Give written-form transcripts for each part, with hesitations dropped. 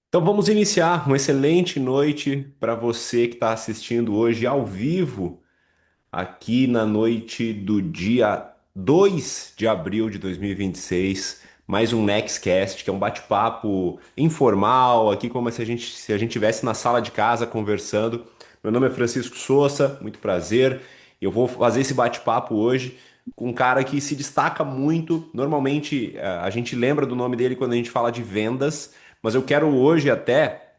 Então vamos iniciar uma excelente noite para você que está assistindo hoje ao vivo, aqui na noite do dia 2 de abril de 2026, mais um Nextcast, que é um bate-papo informal, aqui como se a gente tivesse na sala de casa conversando. Meu nome é Francisco Souza, muito prazer. Eu vou fazer esse bate-papo hoje com um cara que se destaca muito. Normalmente a gente lembra do nome dele quando a gente fala de vendas, mas eu quero hoje até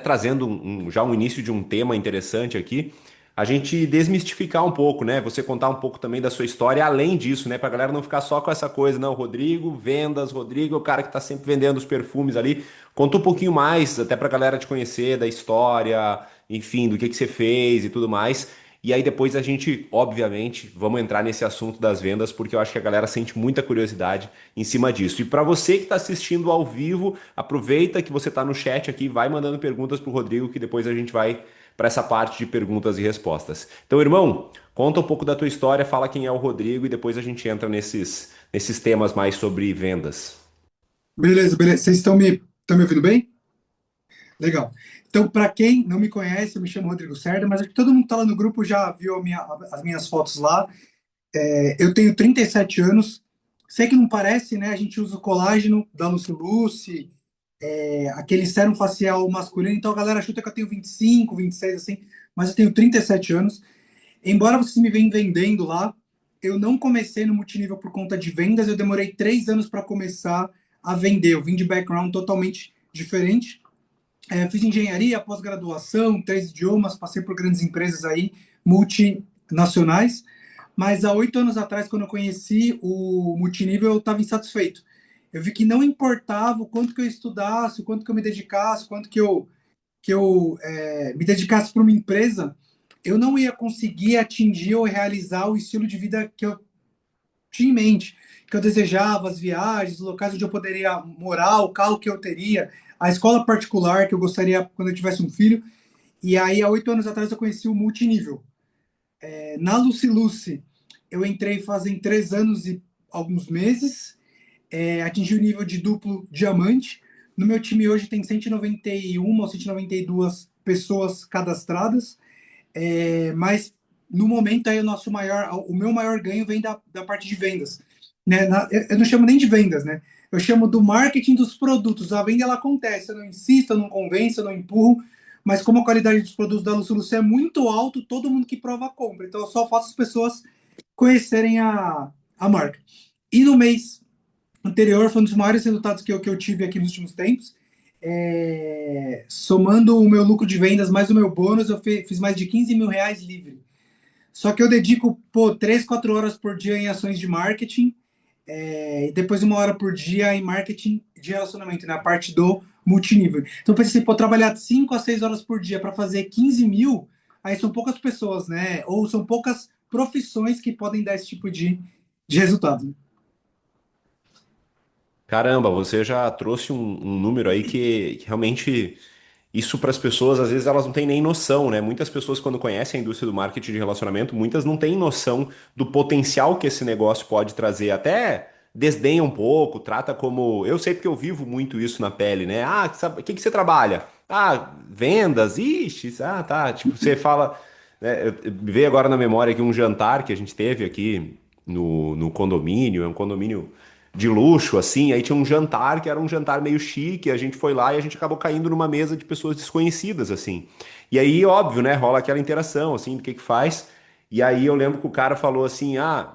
trazendo já um início de um tema interessante aqui, a gente desmistificar um pouco, né? Você contar um pouco também da sua história, além disso, né? Pra galera não ficar só com essa coisa, não, Rodrigo, vendas, Rodrigo é o cara que tá sempre vendendo os perfumes ali. Conta um pouquinho mais, até pra galera te conhecer, da história, enfim, do que você fez e tudo mais. E aí depois a gente, obviamente, vamos entrar nesse assunto das vendas, porque eu acho que a galera sente muita curiosidade em cima disso. E para você que está assistindo ao vivo, aproveita que você está no chat aqui, vai mandando perguntas para o Rodrigo, que depois a gente vai para essa parte de perguntas e respostas. Então, irmão, conta um pouco da tua história, fala quem é o Rodrigo e depois a gente entra nesses temas mais sobre vendas. Beleza, beleza. Vocês estão me ouvindo bem? Legal. Então, para quem não me conhece, eu me chamo Rodrigo Cerda, mas acho que todo mundo que está lá no grupo já viu as minhas fotos lá. Eu tenho 37 anos. Sei que não parece, né? A gente usa o colágeno da Lucy, aquele sérum facial masculino, então a galera chuta que eu tenho 25, 26, assim, mas eu tenho 37 anos. Embora vocês me venham vendendo lá, eu não comecei no multinível por conta de vendas, eu demorei 3 anos para começar a vender. Eu vim de background totalmente diferente. Fiz engenharia, pós-graduação, 3 idiomas, passei por grandes empresas aí, multinacionais, mas há 8 anos atrás, quando eu conheci o multinível, eu estava insatisfeito. Eu vi que não importava o quanto que eu estudasse, o quanto que eu me dedicasse, o quanto que eu me dedicasse para uma empresa, eu não ia conseguir atingir ou realizar o estilo de vida que eu tinha em mente, que eu desejava, as viagens, os locais onde eu poderia morar, o carro que eu teria, a escola particular que eu gostaria quando eu tivesse um filho. E aí, há 8 anos atrás, eu conheci o multinível. Na Lucy, eu entrei fazem 3 anos e alguns meses, atingi o nível de duplo diamante. No meu time hoje tem 191 ou 192 pessoas cadastradas, mas no momento aí o meu maior ganho vem da parte de vendas. Né? Eu não chamo nem de vendas, né? Eu chamo do marketing dos produtos. A venda ela acontece, eu não insisto, eu não convenço, eu não empurro, mas como a qualidade dos produtos da Lucy é muito alto, todo mundo que prova compra. Então eu só faço as pessoas conhecerem a marca. E no mês anterior foi um dos maiores resultados que eu tive aqui nos últimos tempos. Somando o meu lucro de vendas mais o meu bônus, eu fiz mais de 15 mil reais livre. Só que eu dedico, pô, 3, 4 horas por dia em ações de marketing, e depois 1 hora por dia em marketing de relacionamento, na parte do multinível. Então, eu pensei, pô, trabalhar 5 a 6 horas por dia para fazer 15 mil, aí são poucas pessoas, né? Ou são poucas profissões que podem dar esse tipo de resultado. Caramba, você já trouxe um número aí que realmente isso para as pessoas, às vezes elas não têm nem noção, né? Muitas pessoas, quando conhecem a indústria do marketing de relacionamento, muitas não têm noção do potencial que esse negócio pode trazer. Até desdenha um pouco, trata como. Eu sei porque eu vivo muito isso na pele, né? Ah, o que que você trabalha? Ah, vendas, ixi, ah, tá. Tipo, você fala. Né? Me veio agora na memória aqui um jantar que a gente teve aqui no condomínio, é um condomínio de luxo, assim. Aí tinha um jantar que era um jantar meio chique. A gente foi lá e a gente acabou caindo numa mesa de pessoas desconhecidas, assim. E aí, óbvio, né? Rola aquela interação, assim, do que faz. E aí eu lembro que o cara falou assim: ah,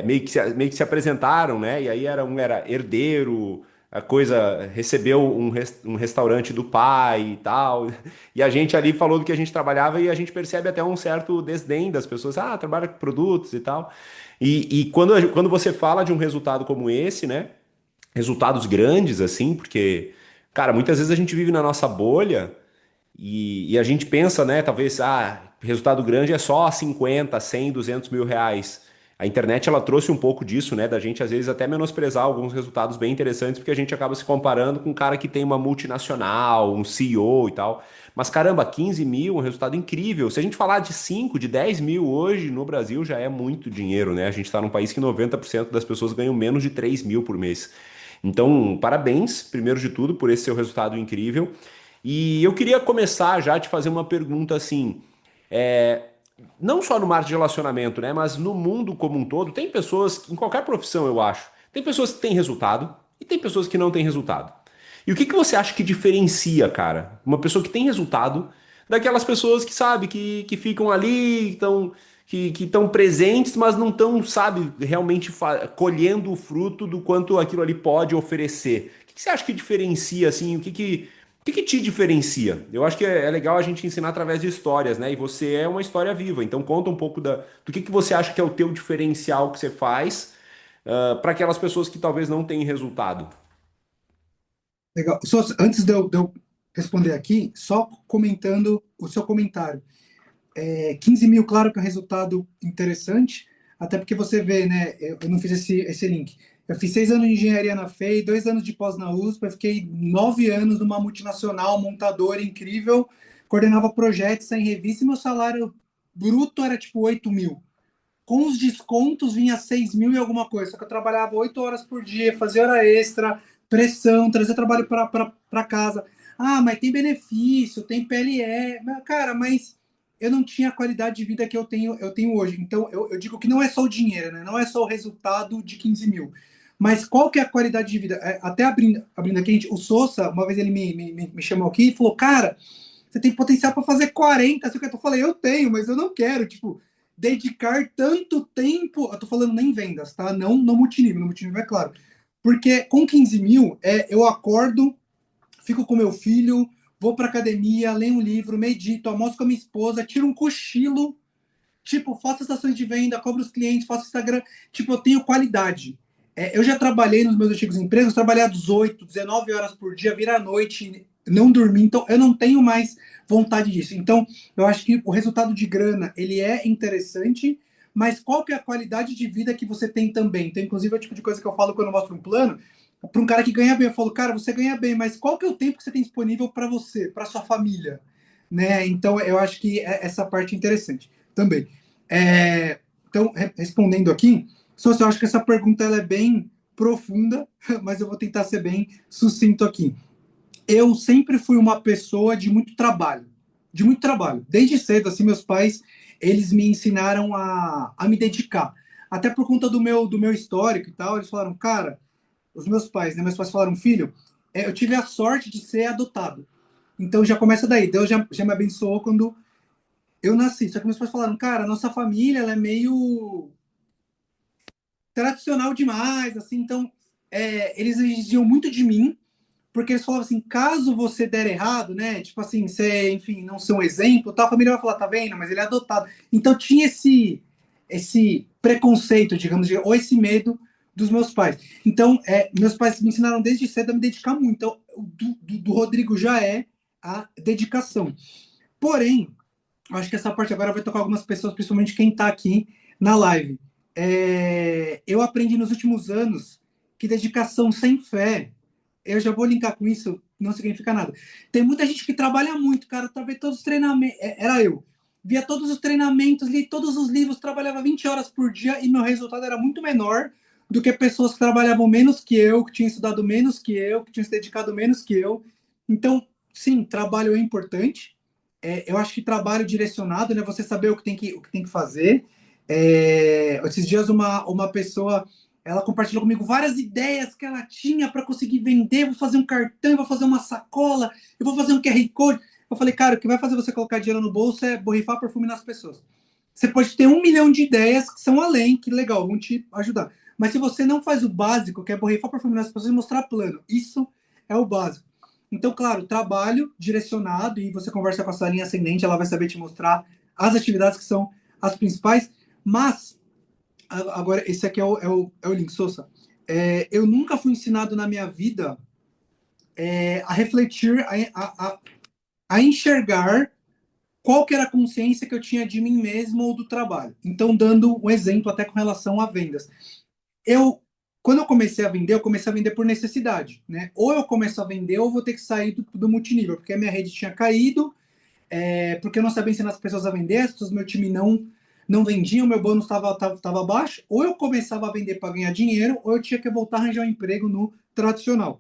meio que se apresentaram, né? E aí era herdeiro. A coisa recebeu um restaurante do pai e tal. E a gente ali falou do que a gente trabalhava e a gente percebe até um certo desdém das pessoas. Ah, trabalha com produtos e tal. E quando você fala de um resultado como esse, né? Resultados grandes, assim, porque, cara, muitas vezes a gente vive na nossa bolha e a gente pensa, né? Talvez, resultado grande é só 50, 100, 200 mil reais. A internet, ela trouxe um pouco disso, né? Da gente, às vezes, até menosprezar alguns resultados bem interessantes, porque a gente acaba se comparando com um cara que tem uma multinacional, um CEO e tal. Mas, caramba, 15 mil, um resultado incrível. Se a gente falar de 5, de 10 mil hoje no Brasil, já é muito dinheiro, né? A gente está num país que 90% das pessoas ganham menos de 3 mil por mês. Então, parabéns, primeiro de tudo, por esse seu resultado incrível. E eu queria começar já a te fazer uma pergunta assim, é, não só no marketing de relacionamento, né, mas no mundo como um todo, tem pessoas, em qualquer profissão, eu acho, tem pessoas que têm resultado e tem pessoas que não têm resultado. E o que que você acha que diferencia, cara, uma pessoa que tem resultado daquelas pessoas que, sabe, que ficam ali, que estão presentes, mas não estão, sabe, realmente colhendo o fruto do quanto aquilo ali pode oferecer? O que que você acha que diferencia, assim, o que que te diferencia? Eu acho que é legal a gente ensinar através de histórias, né? E você é uma história viva, então conta um pouco do que você acha que é o teu diferencial que você faz para aquelas pessoas que talvez não tenham resultado. Legal. Só, antes de eu responder aqui, só comentando o seu comentário. 15 mil, claro que é um resultado interessante, até porque você vê, né? Eu não fiz esse link. Eu fiz 6 anos de engenharia na FEI, 2 anos de pós na USP, eu fiquei 9 anos numa multinacional, montadora incrível, coordenava projetos em revista e meu salário bruto era tipo 8 mil. Com os descontos vinha 6 mil e alguma coisa, só que eu trabalhava 8 horas por dia, fazia hora extra, pressão, trazer trabalho para casa. Ah, mas tem benefício, tem PLE. Cara, mas eu não tinha a qualidade de vida que eu tenho hoje. Então, eu digo que não é só o dinheiro, né? Não é só o resultado de 15 mil. Mas qual que é a qualidade de vida? Até abrindo aqui, o Sousa, uma vez ele me chamou aqui e falou, cara, você tem potencial para fazer 40. Assim, eu falei, eu tenho, mas eu não quero, tipo, dedicar tanto tempo. Eu tô falando nem vendas, tá? Não no multinível. No multinível é claro. Porque com 15 mil, eu acordo, fico com meu filho, vou pra academia, leio um livro, medito, almoço com a minha esposa, tiro um cochilo, tipo, faço estações de venda, cobro os clientes, faço Instagram. Tipo, eu tenho qualidade. Eu já trabalhei nos meus antigos empregos, trabalhei 18, 19 horas por dia, vira à noite, não dormir. Então, eu não tenho mais vontade disso. Então, eu acho que o resultado de grana, ele é interessante, mas qual que é a qualidade de vida que você tem também? Então, inclusive, é o tipo de coisa que eu falo quando eu mostro um plano, para um cara que ganha bem, eu falo, cara, você ganha bem, mas qual que é o tempo que você tem disponível para você, para sua família? Né? Então, eu acho que essa parte é interessante também. Então, respondendo aqui, só eu acho que essa pergunta ela é bem profunda, mas eu vou tentar ser bem sucinto aqui. Eu sempre fui uma pessoa de muito trabalho, de muito trabalho. Desde cedo, assim, meus pais, eles me ensinaram a me dedicar. Até por conta do meu histórico e tal, eles falaram, cara, os meus pais, né? Meus pais falaram, filho, eu tive a sorte de ser adotado. Então já começa daí. Deus já me abençoou quando eu nasci. Só que meus pais falaram, cara, nossa família ela é meio tradicional demais, assim. Então, eles exigiam muito de mim, porque eles falavam assim, caso você der errado, né? Tipo assim, você, enfim, não ser um exemplo, tal, a família vai falar, tá vendo? Mas ele é adotado. Então tinha esse preconceito, digamos, ou esse medo dos meus pais. Então, meus pais me ensinaram desde cedo a me dedicar muito. Então, do Rodrigo já é a dedicação. Porém, acho que essa parte agora vai tocar algumas pessoas, principalmente quem está aqui na live. Eu aprendi nos últimos anos que dedicação sem fé, eu já vou linkar com isso, não significa nada. Tem muita gente que trabalha muito, cara. Eu via todos os treinamentos. Era eu. Via todos os treinamentos, li todos os livros, trabalhava 20 horas por dia e meu resultado era muito menor do que pessoas que trabalhavam menos que eu, que tinham estudado menos que eu, que tinham se dedicado menos que eu. Então, sim, trabalho é importante. Eu acho que trabalho direcionado, né? Você saber o que tem que fazer. Esses dias uma pessoa ela compartilhou comigo várias ideias que ela tinha para conseguir vender. Vou fazer um cartão, vou fazer uma sacola, eu vou fazer um QR Code. Eu falei, cara, o que vai fazer você colocar dinheiro no bolso é borrifar perfume nas pessoas. Você pode ter 1 milhão de ideias que são além, que legal, vão te ajudar. Mas se você não faz o básico, que é borrifar perfume nas pessoas e mostrar plano, isso é o básico. Então, claro, trabalho direcionado e você conversa com a sua linha ascendente, ela vai saber te mostrar as atividades que são as principais. Mas, agora, esse aqui é o link, Sousa. Eu nunca fui ensinado na minha vida a refletir, a enxergar qual que era a consciência que eu tinha de mim mesmo ou do trabalho. Então, dando um exemplo até com relação a vendas. Eu, quando eu comecei a vender por necessidade, né? Ou eu começo a vender ou vou ter que sair do multinível, porque a minha rede tinha caído, porque eu não sabia ensinar as pessoas a vender, as pessoas do meu time não vendia, o meu bônus estava baixo, ou eu começava a vender para ganhar dinheiro, ou eu tinha que voltar a arranjar um emprego no tradicional.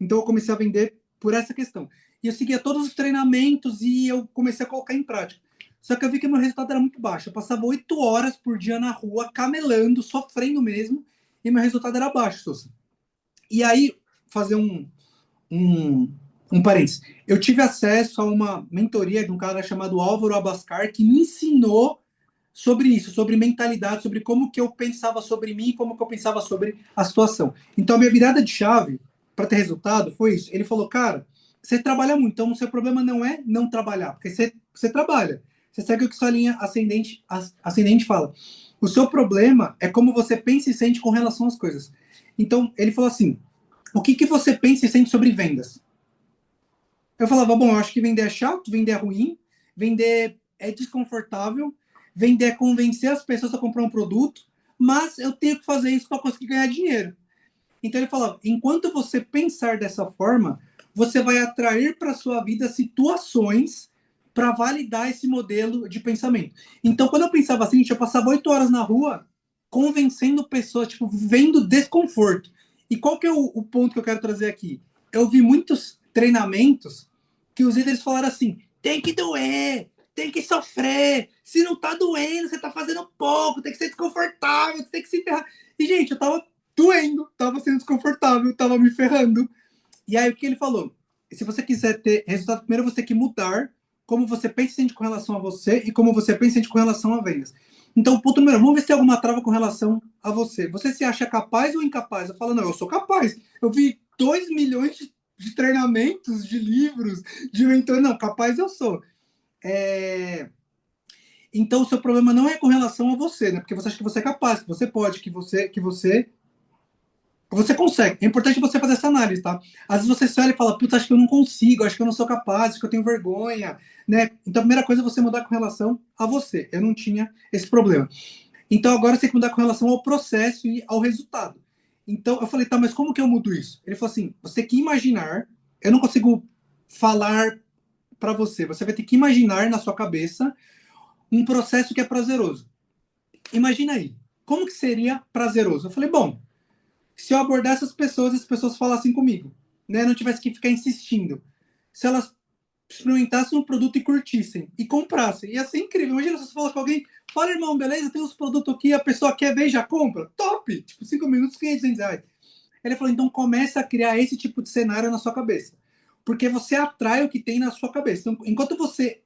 Então eu comecei a vender por essa questão. E eu seguia todos os treinamentos e eu comecei a colocar em prática. Só que eu vi que meu resultado era muito baixo. Eu passava 8 horas por dia na rua, camelando, sofrendo mesmo, e meu resultado era baixo, Sousa. E aí, fazer um, um parênteses. Eu tive acesso a uma mentoria de um cara chamado Álvaro Abascar, que me ensinou sobre isso, sobre mentalidade, sobre como que eu pensava sobre mim, como que eu pensava sobre a situação. Então, a minha virada de chave para ter resultado foi isso. Ele falou, cara, você trabalha muito, então o seu problema não é não trabalhar, porque você trabalha. Você segue o que sua linha ascendente fala. O seu problema é como você pensa e sente com relação às coisas. Então, ele falou assim, o que, que você pensa e sente sobre vendas? Eu falava, bom, eu acho que vender é chato, vender é ruim, vender é desconfortável, vender é convencer as pessoas a comprar um produto, mas eu tenho que fazer isso para conseguir ganhar dinheiro. Então ele falava, enquanto você pensar dessa forma, você vai atrair para sua vida situações para validar esse modelo de pensamento. Então quando eu pensava assim, eu passava 8 horas na rua convencendo pessoas, tipo, vendo desconforto. E qual que é o ponto que eu quero trazer aqui? Eu vi muitos treinamentos que os líderes falaram assim, tem que doer, tem que sofrer, se não tá doendo, você tá fazendo pouco, tem que ser desconfortável, tem que se ferrar. E, gente, eu tava doendo, tava sendo desconfortável, tava me ferrando. E aí o que ele falou? Se você quiser ter resultado, primeiro você tem que mudar como você pensa e sente com relação a você e como você pensa e sente com relação a vendas. Então, ponto número um, vamos ver se tem alguma trava com relação a você. Você se acha capaz ou incapaz? Eu falo, não, eu sou capaz. Eu vi 2 milhões de treinamentos, de livros, de mentor. Não, capaz eu sou. Então, o seu problema não é com relação a você, né? Porque você acha que você é capaz, que você pode, que você consegue. É importante você fazer essa análise, tá? Às vezes você se olha e fala, putz, acho que eu não consigo, acho que eu não sou capaz, acho que eu tenho vergonha, né? Então a primeira coisa é você mudar com relação a você. Eu não tinha esse problema. Então agora você tem que mudar com relação ao processo e ao resultado. Então eu falei, tá, mas como que eu mudo isso? Ele falou assim, você tem que imaginar, eu não consigo falar para você, você vai ter que imaginar na sua cabeça um processo que é prazeroso. Imagina aí, como que seria prazeroso? Eu falei, bom, se eu abordasse as pessoas falassem comigo, né? Não tivesse que ficar insistindo. Se elas experimentassem um produto e curtissem e comprassem, ia ser incrível. Imagina se você falar com alguém, fala, irmão, beleza, tem uns produtos aqui, a pessoa quer ver e já compra. Top! Tipo, 5 minutos, 500 reais. Ele falou, então comece a criar esse tipo de cenário na sua cabeça. Porque você atrai o que tem na sua cabeça. Então, enquanto você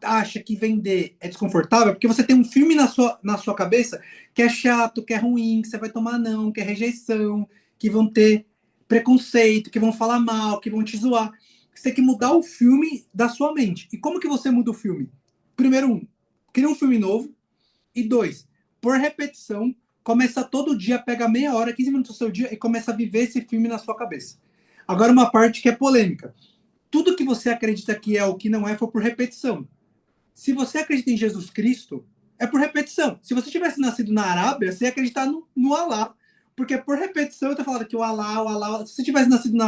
acha que vender é desconfortável, porque você tem um filme na sua cabeça que é chato, que é ruim, que você vai tomar não, que é rejeição, que vão ter preconceito, que vão falar mal, que vão te zoar. Você tem que mudar o filme da sua mente. E como que você muda o filme? Primeiro, cria um filme novo. E dois, por repetição, começa todo dia, pega meia hora, 15 minutos do seu dia e começa a viver esse filme na sua cabeça. Agora, uma parte que é polêmica. Tudo que você acredita que é o que não é foi por repetição. Se você acredita em Jesus Cristo, é por repetição. Se você tivesse nascido na Arábia, você ia acreditar no Alá. Porque por repetição eu tô falando que o Alá. Se você tivesse nascido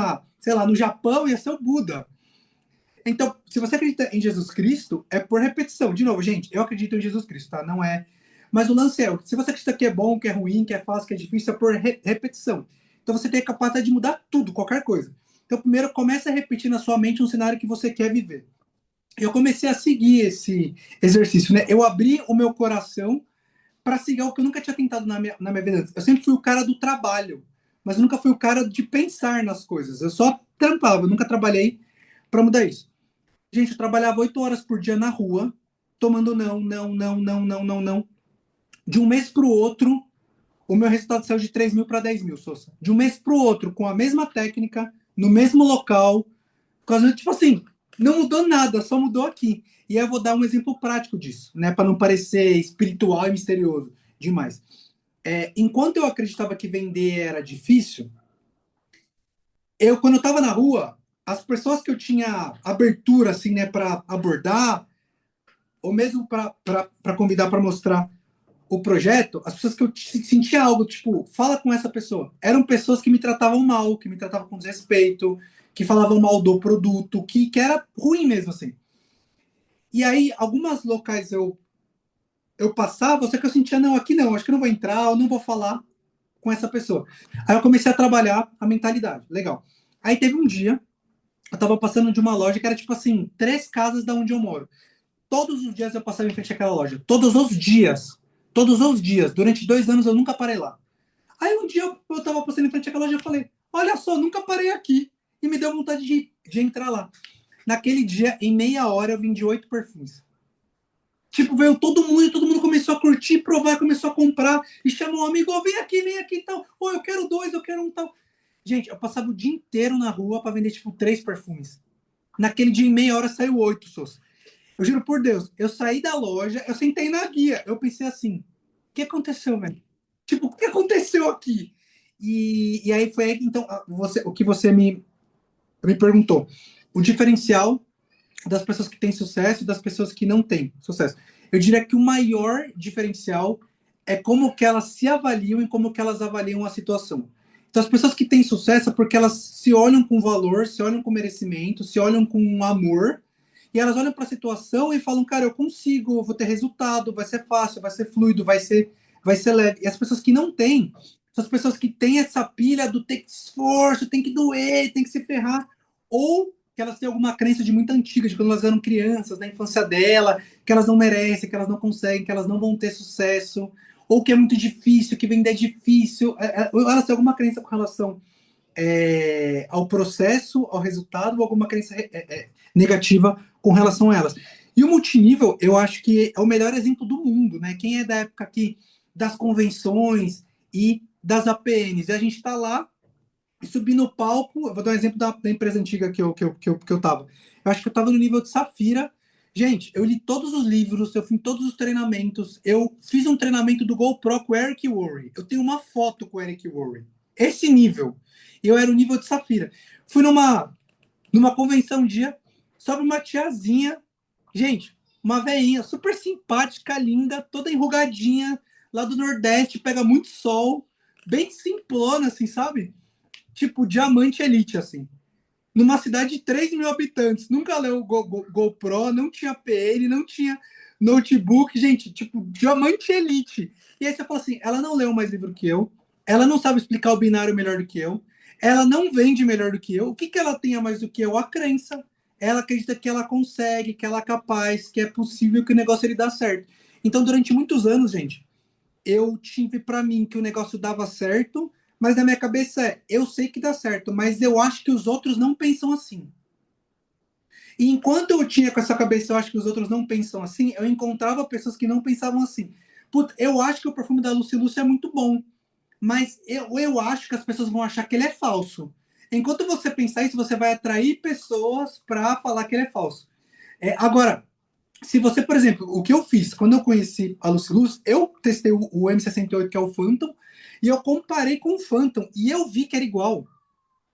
sei lá, no Japão, ia ser o Buda. Então, se você acredita em Jesus Cristo, é por repetição. De novo, gente, eu acredito em Jesus Cristo, tá? Não é. Mas o lance é, se você acredita que é bom, que é ruim, que é fácil, que é difícil, é por repetição. Então você tem a capacidade de mudar tudo, qualquer coisa. Então, primeiro, comece a repetir na sua mente um cenário que você quer viver. Eu comecei a seguir esse exercício, né? Eu abri o meu coração para seguir algo que eu nunca tinha tentado na minha vida. Eu sempre fui o cara do trabalho, mas eu nunca fui o cara de pensar nas coisas. Eu só trampava, eu nunca trabalhei para mudar isso. Gente, eu trabalhava 8 horas por dia na rua, tomando não, não, não, não, não, não, não. De um mês para o outro, o meu resultado saiu de 3 mil para 10 mil, Sousa. De um mês para o outro, com a mesma técnica, no mesmo local, tipo assim, não mudou nada, só mudou aqui. E aí eu vou dar um exemplo prático disso, né? Para não parecer espiritual e misterioso demais. Enquanto eu acreditava que vender era difícil, quando eu estava na rua, as pessoas que eu tinha abertura, assim, né, para abordar, ou mesmo para convidar para mostrar o projeto, as pessoas que eu sentia algo, tipo, fala com essa pessoa, eram pessoas que me tratavam mal, que me tratavam com desrespeito, que falavam mal do produto, que era ruim mesmo, assim. E aí, algumas locais eu eu passava, só que eu sentia, não, aqui não, acho que eu não vou entrar, eu não vou falar com essa pessoa. Aí eu comecei a trabalhar a mentalidade. Legal. Aí teve um dia, eu tava passando de uma loja que era tipo assim, 3 casas da onde eu moro. Todos os dias eu passava em frente àquela loja. Todos os dias. Todos os dias. Durante 2 anos eu nunca parei lá. Aí um dia eu tava passando em frente àquela loja e falei, olha só, nunca parei aqui. E me deu vontade de entrar lá. Naquele dia, em meia hora, eu vendi 8 perfumes. Tipo, veio todo mundo começou a curtir, provar, começou a comprar, e chamou um amigo, oh, vem aqui e tal. Oh, eu quero 2, eu quero um tal. Gente, eu passava o dia inteiro na rua para vender, tipo, 3 perfumes. Naquele dia, em meia hora, saiu 8, Sos. Eu juro por Deus, eu saí da loja, eu sentei na guia, eu pensei assim, o que aconteceu, velho? Tipo, o que aconteceu aqui? E aí foi aí que, então, o que você me perguntou. O diferencial das pessoas que têm sucesso e das pessoas que não têm sucesso. Eu diria que o maior diferencial é como que elas se avaliam e como que elas avaliam a situação. Então, as pessoas que têm sucesso é porque elas se olham com valor, se olham com merecimento, se olham com amor, e elas olham para a situação e falam, cara, eu consigo, eu vou ter resultado, vai ser fácil, vai ser fluido, vai ser leve. E as pessoas que não têm, são as pessoas que têm essa pilha do ter esforço, tem que doer, tem que se ferrar, ou que elas têm alguma crença de muito antiga, de quando elas eram crianças, na infância dela, que elas não merecem, que elas não conseguem, que elas não vão ter sucesso, ou que é muito difícil, que vender é difícil. Elas têm alguma crença com relação ao processo, ao resultado, ou alguma crença negativa com relação a elas. E o multinível, eu acho que é o melhor exemplo do mundo, né? Quem é da época aqui das convenções e das APNs, e a gente está lá subir no palco. Eu vou dar um exemplo da empresa antiga que eu tava. Eu acho que eu tava no nível de Safira. Gente, eu li todos os livros, eu fiz todos os treinamentos. Eu fiz um treinamento do GoPro com o Eric Worre. Eu tenho uma foto com o Eric Worre. Esse nível. Eu era o nível de Safira. Fui numa convenção um dia, sobe uma tiazinha. Gente, uma veinha super simpática, linda, toda enrugadinha, lá do Nordeste, pega muito sol, bem simplona, assim, sabe? Tipo, diamante elite, assim. Numa cidade de 3 mil habitantes. Nunca leu GoPro, não tinha PN, não tinha notebook. Gente, tipo, diamante elite. E aí você fala assim, ela não leu mais livro que eu, ela não sabe explicar o binário melhor do que eu, ela não vende melhor do que eu. O que, que ela tem a mais do que eu? A crença. Ela acredita que ela consegue, que ela é capaz, que é possível que o negócio ele dá certo. Então, durante muitos anos, gente, eu tive para mim que o negócio dava certo, mas na minha cabeça eu sei que dá certo, mas eu acho que os outros não pensam assim. E enquanto eu tinha com essa cabeça, eu acho que os outros não pensam assim, eu encontrava pessoas que não pensavam assim. Puta, eu acho que o perfume da Lucy Lucy é muito bom, mas eu acho que as pessoas vão achar que ele é falso. Enquanto você pensar isso, você vai atrair pessoas para falar que ele é falso. Agora, se você, por exemplo, o que eu fiz quando eu conheci a Luciluz, eu testei o M68, que é o Phantom, e eu comparei com o Phantom, e eu vi que era igual.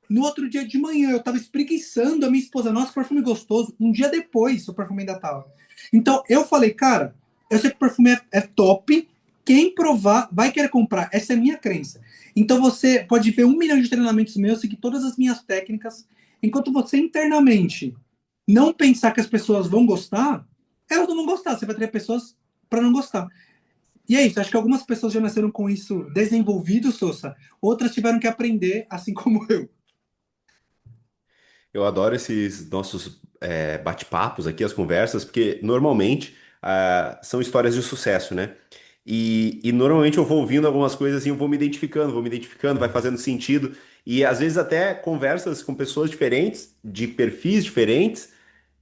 No outro dia de manhã, eu tava espreguiçando a minha esposa, nossa, que perfume gostoso. Um dia depois, o perfume ainda tava. Então, eu falei, cara, eu sei que o perfume é top, quem provar vai querer comprar. Essa é a minha crença. Então, você pode ver 1 milhão de treinamentos meus, seguir todas as minhas técnicas, enquanto você internamente não pensar que as pessoas vão gostar, elas não vão gostar. Você vai ter pessoas para não gostar. E é isso. Acho que algumas pessoas já nasceram com isso desenvolvido, Sousa. Outras tiveram que aprender, assim como eu. Eu adoro esses nossos bate-papos aqui, as conversas, porque normalmente são histórias de sucesso, né? E normalmente eu vou ouvindo algumas coisas e eu vou me identificando, vai fazendo sentido. E às vezes até conversas com pessoas diferentes, de perfis diferentes,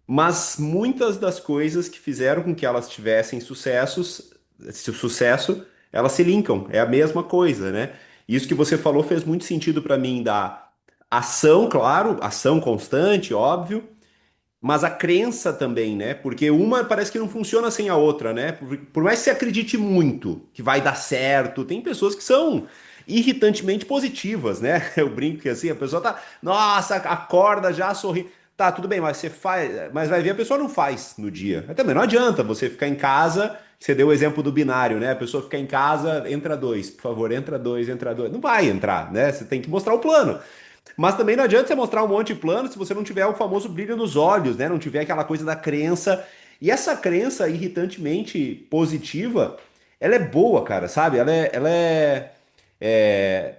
mas muitas das coisas que fizeram com que elas tivessem sucesso, elas se linkam, é a mesma coisa, né? Isso que você falou fez muito sentido para mim da ação, claro, ação constante, óbvio, mas a crença também, né? Porque uma parece que não funciona sem a outra, né? Por mais que você acredite muito que vai dar certo, tem pessoas que são irritantemente positivas, né? Eu brinco que assim, a pessoa tá, nossa, acorda já sorri. Tá, tudo bem, mas você faz, mas vai ver a pessoa não faz no dia. Mas também não adianta você ficar em casa, você deu o exemplo do binário, né? A pessoa ficar em casa, entra dois, por favor, entra dois, entra dois. Não vai entrar, né? Você tem que mostrar o plano. Mas também não adianta você mostrar um monte de plano se você não tiver o famoso brilho nos olhos, né? Não tiver aquela coisa da crença. E essa crença irritantemente positiva, ela é boa, cara, sabe? É,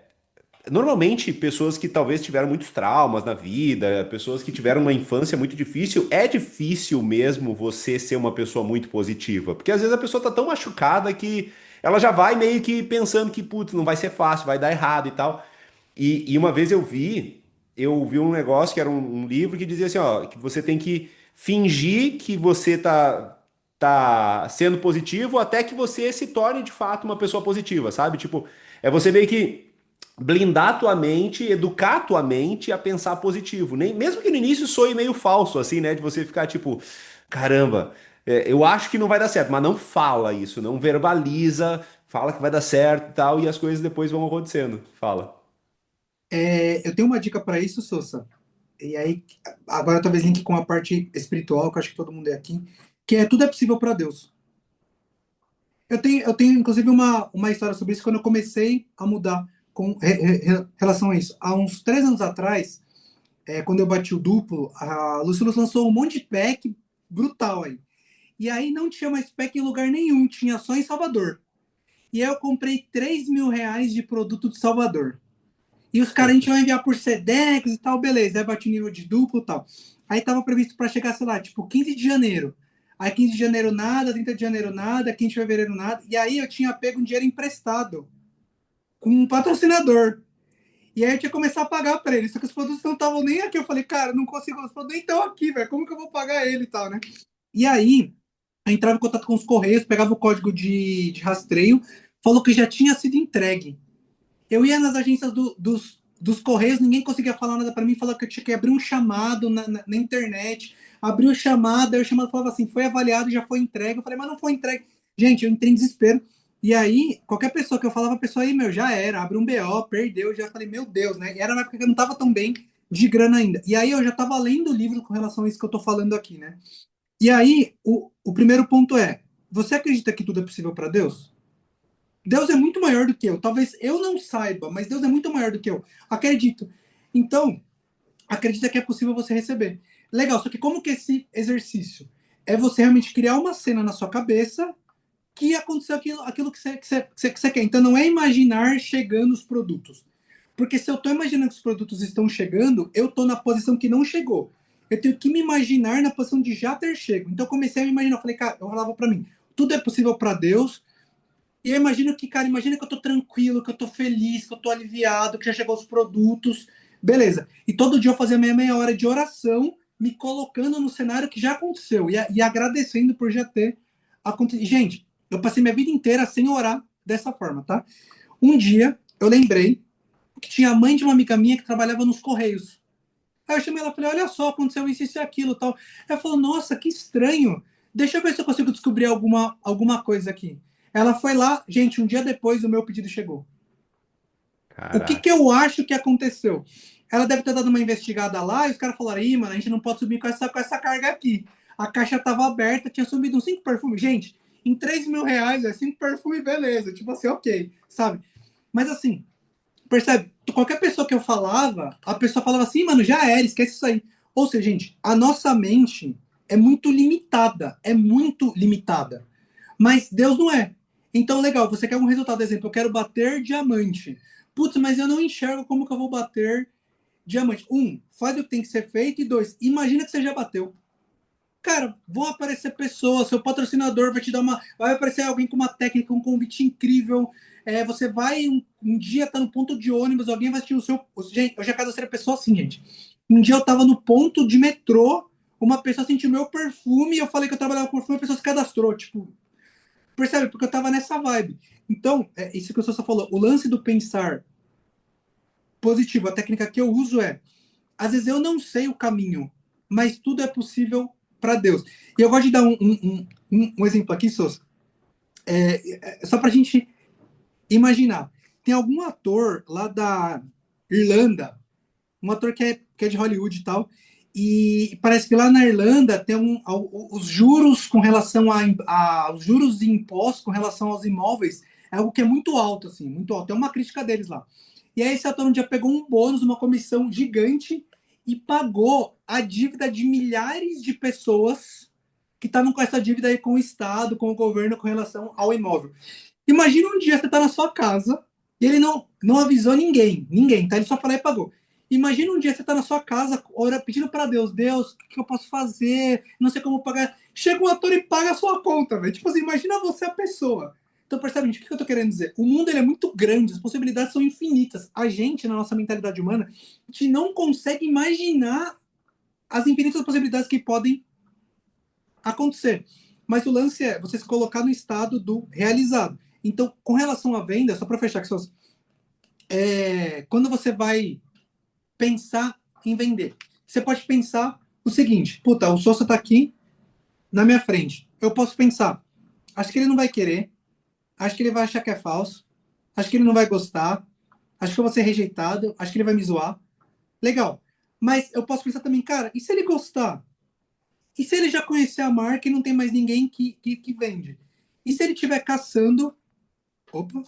Normalmente, pessoas que talvez tiveram muitos traumas na vida, pessoas que tiveram uma infância muito difícil, é difícil mesmo você ser uma pessoa muito positiva. Porque às vezes a pessoa tá tão machucada que ela já vai meio que pensando que, putz, não vai ser fácil, vai dar errado e tal. E uma vez eu vi um negócio que era um livro que dizia assim, ó, que você tem que fingir que você tá sendo positivo até que você se torne de fato uma pessoa positiva, sabe? Tipo, é você meio que blindar tua mente, educar tua mente a pensar positivo. Nem, mesmo que no início soe meio falso, assim, né? De você ficar tipo, caramba, eu acho que não vai dar certo, mas não fala isso, não verbaliza, fala que vai dar certo e tal, e as coisas depois vão acontecendo. Fala. Eu tenho uma dica para isso, Sousa. E aí, agora talvez link com a parte espiritual, que eu acho que todo mundo é aqui, que é tudo é possível para Deus. Eu tenho inclusive uma história sobre isso quando eu comecei a mudar com relação a isso. Há uns 3 anos atrás, quando eu bati o duplo, a Lucilus lançou um monte de pack brutal aí. E aí não tinha mais pack em lugar nenhum, tinha só em Salvador. E aí eu comprei R$ 3.000 de produto de Salvador. E os caras, a gente vai enviar por Sedex e tal, beleza. Aí bate o nível de duplo e tal. Aí tava previsto para chegar, sei lá, tipo 15 de janeiro. Aí 15 de janeiro nada, 30 de janeiro nada, 15 de fevereiro nada. E aí eu tinha pego um dinheiro emprestado com um patrocinador. E aí eu tinha que começar a pagar para ele. Só que os produtos não estavam nem aqui. Eu falei, cara, não consigo, os produtos nem estão aqui, velho. Como que eu vou pagar ele e tal, né? E aí, eu entrava em contato com os Correios, pegava o código de rastreio, falou que já tinha sido entregue. Eu ia nas agências dos Correios, ninguém conseguia falar nada para mim, falava que eu tinha que abrir um chamado na internet. Abri o chamado, aí o chamado falava assim: foi avaliado, já foi entregue. Eu falei, mas não foi entregue. Gente, eu entrei em desespero. E aí, qualquer pessoa que eu falava, a pessoa aí, meu, já era, abre um BO, perdeu. Já falei, meu Deus, né? E era na época que eu não tava tão bem de grana ainda. E aí eu já tava lendo livros com relação a isso que eu tô falando aqui, né? E aí, o primeiro ponto é: você acredita que tudo é possível para Deus? Deus é muito maior do que eu. Talvez eu não saiba, mas Deus é muito maior do que eu. Acredito. Então, acredita que é possível você receber. Legal, só que como que esse exercício? É você realmente criar uma cena na sua cabeça que aconteceu aquilo que você quer. Então, não é imaginar chegando os produtos. Porque se eu estou imaginando que os produtos estão chegando, eu estou na posição que não chegou. Eu tenho que me imaginar na posição de já ter chego. Então, eu comecei a me imaginar. Eu falei, cara, eu falava para mim, tudo é possível para Deus. E eu imagino que, cara, imagina que eu tô tranquilo, que eu tô feliz, que eu tô aliviado, que já chegou os produtos. Beleza. E todo dia eu fazia meia hora de oração, me colocando no cenário que já aconteceu e agradecendo por já ter acontecido. Gente, eu passei minha vida inteira sem orar dessa forma, tá? Um dia eu lembrei que tinha a mãe de uma amiga minha que trabalhava nos Correios. Aí eu chamei ela e falei, olha só, aconteceu isso e aquilo tal. Ela falou, nossa, que estranho. Deixa eu ver se eu consigo descobrir alguma coisa aqui. Ela foi lá, gente, um dia depois o meu pedido chegou. O que Caraca. eu acho que aconteceu? Ela deve ter dado uma investigada lá e os caras falaram, ih, mano, a gente não pode subir com essa carga aqui. A caixa estava aberta, tinha subido uns 5 perfumes. Gente, em R$ 3.000, 5 perfumes, beleza. Tipo assim, ok, sabe? Mas assim, percebe? Qualquer pessoa que eu falava, a pessoa falava assim, mano, já era, esquece isso aí. Ou seja, gente, a nossa mente é muito limitada. É muito limitada. Mas Deus não é. Então, legal, você quer um resultado, exemplo, eu quero bater diamante. Putz, mas eu não enxergo como que eu vou bater diamante. Faz o que tem que ser feito. E dois, imagina que você já bateu. Cara, vão aparecer pessoas, seu patrocinador vai te dar uma. Vai aparecer alguém com uma técnica, um convite incrível. Você vai um dia tá no ponto de ônibus, alguém vai assistir o seu. Gente, eu já cadastrei a pessoa assim, gente. Um dia eu tava no ponto de metrô, uma pessoa sentiu meu perfume, e eu falei que eu trabalhava com perfume, a pessoa se cadastrou. Tipo, percebe? Porque eu tava nessa vibe. Então, isso que o Sousa falou, o lance do pensar positivo, a técnica que eu uso às vezes eu não sei o caminho, mas tudo é possível para Deus. E eu gosto de dar um exemplo aqui, Sousa, só para a gente imaginar. Tem algum ator lá da Irlanda, um ator que é de Hollywood e tal, e parece que lá na Irlanda tem os juros com relação os juros de impostos com relação aos imóveis é algo que é muito alto, assim, muito alto. É uma crítica deles lá. E aí esse ator um dia pegou um bônus, uma comissão gigante e pagou a dívida de milhares de pessoas que estavam com essa dívida aí com o Estado, com o governo, com relação ao imóvel. Imagina um dia você está na sua casa e ele não avisou ninguém, tá? Ele só falou e pagou. Imagina um dia você está na sua casa, ora, pedindo para Deus, Deus, o que eu posso fazer? Não sei como pagar. Chega um ator e paga a sua conta, velho. Tipo assim, imagina você a pessoa. Então, percebe, gente, o que eu tô querendo dizer? O mundo ele é muito grande, as possibilidades são infinitas. A gente, na nossa mentalidade humana, a gente não consegue imaginar as infinitas possibilidades que podem acontecer. Mas o lance é você se colocar no estado do realizado. Então, com relação à venda, só para fechar, que quando você vai pensar em vender, você pode pensar o seguinte: puta, o sócio está aqui na minha frente. Eu posso pensar, acho que ele não vai querer, acho que ele vai achar que é falso, acho que ele não vai gostar, acho que eu vou ser rejeitado, acho que ele vai me zoar. Legal. Mas eu posso pensar também, cara, e se ele gostar? E se ele já conhecer a marca e não tem mais ninguém que vende? E se ele estiver caçando. Opa!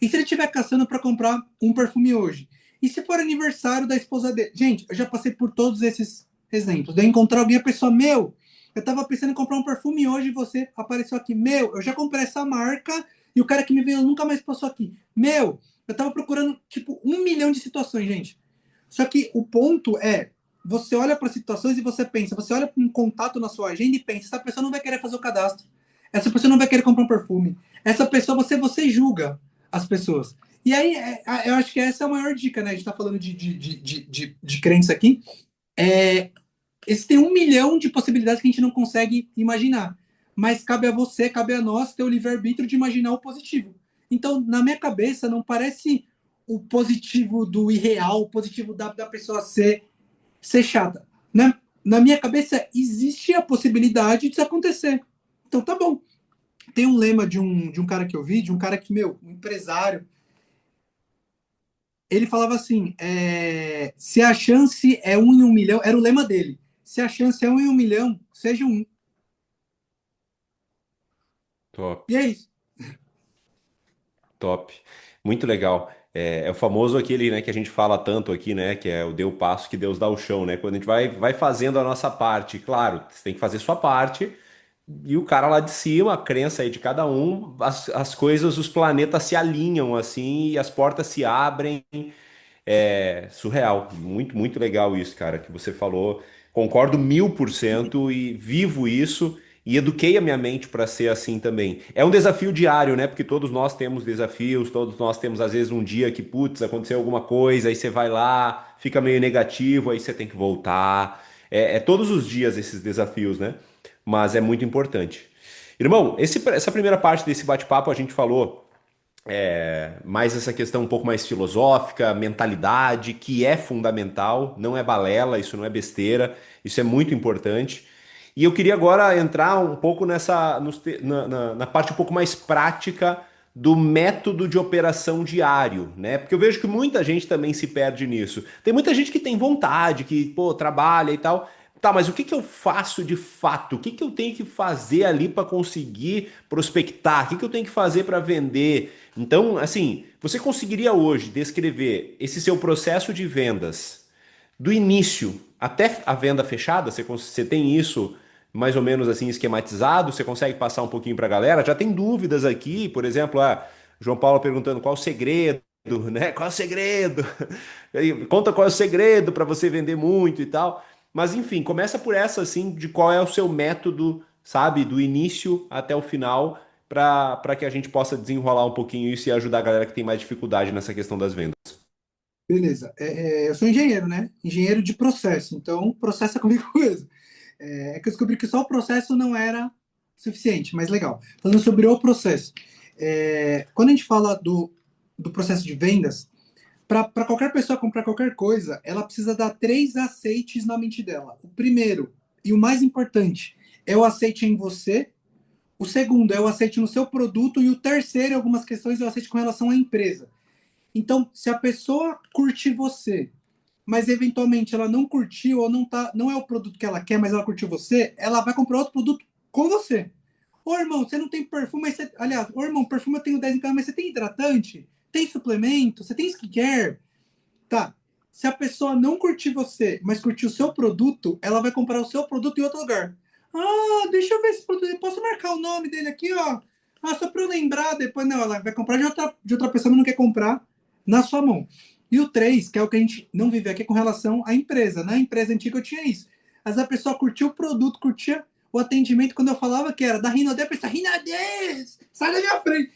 E se ele estiver caçando para comprar um perfume hoje? E se for aniversário da esposa dele? Gente, eu já passei por todos esses exemplos. De encontrar alguém, a pessoa, meu, eu tava pensando em comprar um perfume hoje e você apareceu aqui. Meu, eu já comprei essa marca e o cara que me veio nunca mais passou aqui. Meu, eu tava procurando, tipo, 1 milhão de situações, gente. Só que o ponto é, você olha para situações e você pensa, você olha para um contato na sua agenda e pensa, essa pessoa não vai querer fazer o cadastro. Essa pessoa não vai querer comprar um perfume. Essa pessoa, você julga as pessoas. E aí, eu acho que essa é a maior dica, né? A gente está falando de crença aqui. É, existem 1 milhão de possibilidades que a gente não consegue imaginar. Mas cabe a você, cabe a nós ter o livre-arbítrio de imaginar o positivo. Então, na minha cabeça, não parece o positivo do irreal, o positivo da pessoa ser chata. Na minha cabeça, existe a possibilidade disso acontecer. Então, tá bom. Tem um lema de um cara que eu vi, de um cara que, meu, um empresário, ele falava assim: se a chance é 1 em 1 milhão, era o lema dele. Se a chance é 1 em 1 milhão, seja um. Top. E é isso. Top. Muito legal. É o famoso aquele, né, que a gente fala tanto aqui, né, que é o dê o passo que Deus dá o chão, né? Quando a gente vai fazendo a nossa parte, claro, você tem que fazer sua parte, e o cara lá de cima, a crença aí de cada um, as coisas, os planetas se alinham assim, e as portas se abrem. É surreal. Muito, muito legal isso, cara, que você falou. Concordo 1000% e vivo isso e eduquei a minha mente para ser assim também. É um desafio diário, né? Porque todos nós temos desafios, todos nós temos às vezes um dia que, putz, aconteceu alguma coisa, aí você vai lá, fica meio negativo, aí você tem que voltar. É todos os dias esses desafios, né? Mas é muito importante. Irmão, essa primeira parte desse bate-papo a gente falou mais essa questão um pouco mais filosófica, mentalidade, que é fundamental, não é balela, isso não é besteira, isso é muito importante. E eu queria agora entrar um pouco na parte um pouco mais prática do método de operação diário, né? Porque eu vejo que muita gente também se perde nisso. Tem muita gente que tem vontade, que, pô, trabalha e tal. Tá, mas o que que eu faço de fato? O que que eu tenho que fazer ali para conseguir prospectar? O que que eu tenho que fazer para vender? Então, assim, você conseguiria hoje descrever esse seu processo de vendas do início até a venda fechada? Você tem isso mais ou menos assim esquematizado? Você consegue passar um pouquinho para a galera? Já tem dúvidas aqui, por exemplo, João Paulo perguntando qual o segredo, né? Qual é o segredo? Conta qual é o segredo para você vender muito e tal. Mas enfim, começa por essa assim, de qual é o seu método, sabe, do início até o final, para que a gente possa desenrolar um pouquinho isso e ajudar a galera que tem mais dificuldade nessa questão das vendas. Beleza. Eu sou engenheiro, né? Engenheiro de processo. Então, processo é comigo mesmo. Que eu descobri que só o processo não era suficiente, mas legal. Falando sobre o processo. Quando a gente fala do processo de vendas, para qualquer pessoa comprar qualquer coisa, ela precisa dar 3 aceites na mente dela. O primeiro, e o mais importante, é o aceite em você. O segundo é o aceite no seu produto. E o terceiro, em algumas questões, é o aceite com relação à empresa. Então, se a pessoa curte você, mas eventualmente ela não curtiu ou não é o produto que ela quer, mas ela curtiu você, ela vai comprar outro produto com você. Ô irmão, você não tem perfume, mas você, aliás, ô irmão, perfume eu tenho 10 em casa, mas você tem hidratante? Tem suplemento? Você tem skincare? Tá. Se a pessoa não curtir você, mas curtir o seu produto, ela vai comprar o seu produto em outro lugar. Ah, deixa eu ver esse produto. Eu posso marcar o nome dele aqui, ó. Ah, só para eu lembrar. Depois, não, ela vai comprar de outra pessoa, mas não quer comprar na sua mão. E o 3, que é o que a gente não vive aqui com relação à empresa. Na empresa antiga eu tinha isso. Às vezes a pessoa curtia o produto, curtia o atendimento. Quando eu falava que era da Rinode, a pessoa, Rinode, sai da minha frente.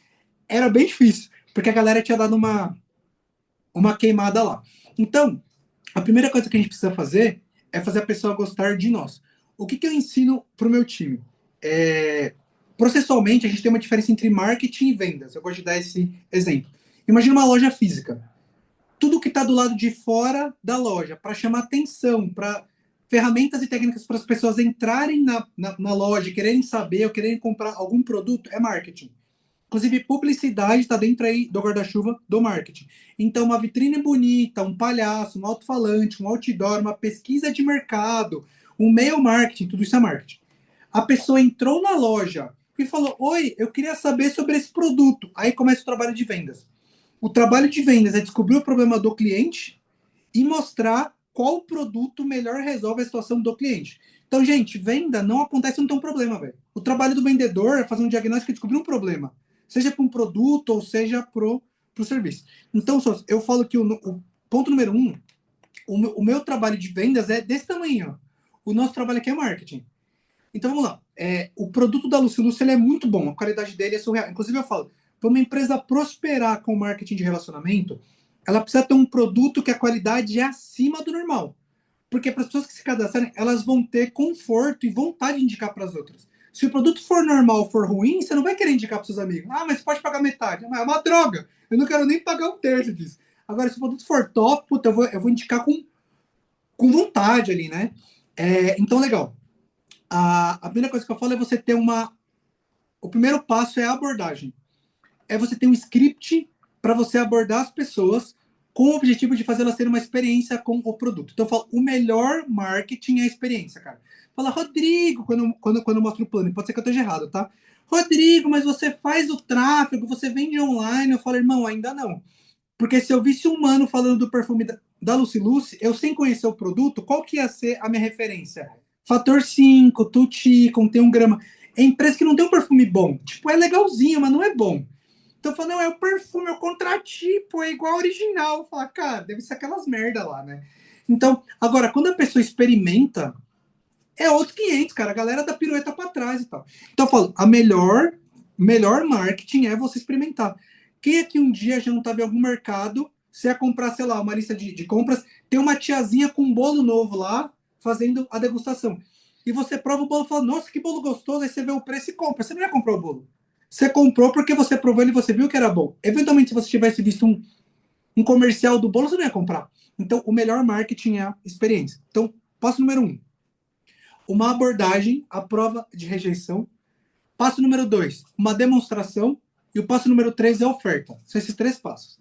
Era bem difícil, porque a galera tinha dado uma queimada lá. Então, a primeira coisa que a gente precisa fazer é fazer a pessoa gostar de nós. O que eu ensino para o meu time? Processualmente, a gente tem uma diferença entre marketing e vendas. Eu gosto de dar esse exemplo. Imagina uma loja física. Tudo que está do lado de fora da loja, para chamar atenção, para ferramentas e técnicas para as pessoas entrarem na loja, quererem saber ou quererem comprar algum produto, é marketing. Inclusive, publicidade está dentro aí do guarda-chuva do marketing. Então, uma vitrine bonita, um palhaço, um alto-falante, um outdoor, uma pesquisa de mercado, um mail marketing, tudo isso é marketing. A pessoa entrou na loja e falou: Oi, eu queria saber sobre esse produto. Aí começa o trabalho de vendas. O trabalho de vendas é descobrir o problema do cliente e mostrar qual produto melhor resolve a situação do cliente. Então, gente, venda não acontece não tem um problema, velho. O trabalho do vendedor é fazer um diagnóstico e descobrir um problema, seja para um produto ou seja para o serviço. Então, eu falo que o ponto número 1, o meu trabalho de vendas é desse tamanho. O nosso trabalho aqui é marketing. Então, vamos lá. O produto da Lucy ele é muito bom, a qualidade dele é surreal. Inclusive, eu falo, para uma empresa prosperar com marketing de relacionamento, ela precisa ter um produto que a qualidade é acima do normal. Porque para as pessoas que se cadastrarem, elas vão ter conforto e vontade de indicar para as outras. Se o produto for normal, for ruim, você não vai querer indicar para seus amigos. Ah, mas pode pagar metade. Mas é uma droga. Eu não quero nem pagar um terço disso. Agora, se o produto for top, puta, eu vou indicar com vontade ali, né? Então, legal. A primeira coisa que eu falo é você ter uma. O primeiro passo é a abordagem. É você ter um script para você abordar as pessoas com o objetivo de fazer elas terem uma experiência com o produto. Então, eu falo, o melhor marketing é a experiência, cara. Fala, Rodrigo, quando eu mostro o plano, pode ser que eu esteja errado, tá? Rodrigo, mas você faz o tráfego, você vende online. Eu falo, irmão, ainda não. Porque se eu visse um mano falando do perfume da Lucy Lucy, eu sem conhecer o produto, qual que ia ser a minha referência? Fator 5, Tutti, contém 1 grama. É empresa que não tem um perfume bom. Tipo, é legalzinho, mas não é bom. Então eu falo, não, é o perfume, é o contratipo, é igual ao original. Eu falo, cara, deve ser aquelas merda lá, né? Então, agora, quando a pessoa experimenta, é outros 500, cara. A galera dá pirueta pra trás e tal. Então eu falo, a melhor marketing é você experimentar. Quem é que um dia já não estava em algum mercado, você ia comprar, sei lá, uma lista de compras, tem uma tiazinha com um bolo novo lá, fazendo a degustação. E você prova o bolo e fala, nossa, que bolo gostoso, aí você vê o preço e compra. Você não ia comprar o bolo. Você comprou porque você provou ele e você viu que era bom. Eventualmente, se você tivesse visto um comercial do bolo, você não ia comprar. Então, o melhor marketing é a experiência. Então, passo número 1, uma abordagem à prova de rejeição. Passo número 2, uma demonstração. E o passo número 3 é a oferta. São esses 3 passos.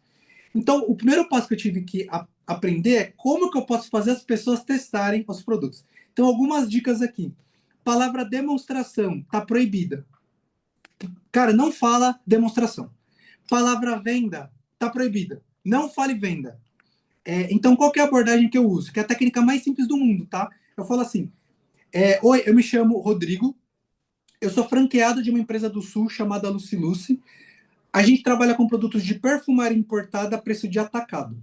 Então, o primeiro passo que eu tive que aprender é como que eu posso fazer as pessoas testarem os produtos. Então, algumas dicas aqui. Palavra demonstração está proibida. Cara, não fala demonstração. Palavra venda está proibida. Não fale venda. Então, qual que é a abordagem que eu uso? Que é a técnica mais simples do mundo, tá? Eu falo assim: Oi, eu me chamo Rodrigo. Eu sou franqueado de uma empresa do Sul chamada Lucy Lucy. A gente trabalha com produtos de perfumaria importada a preço de atacado.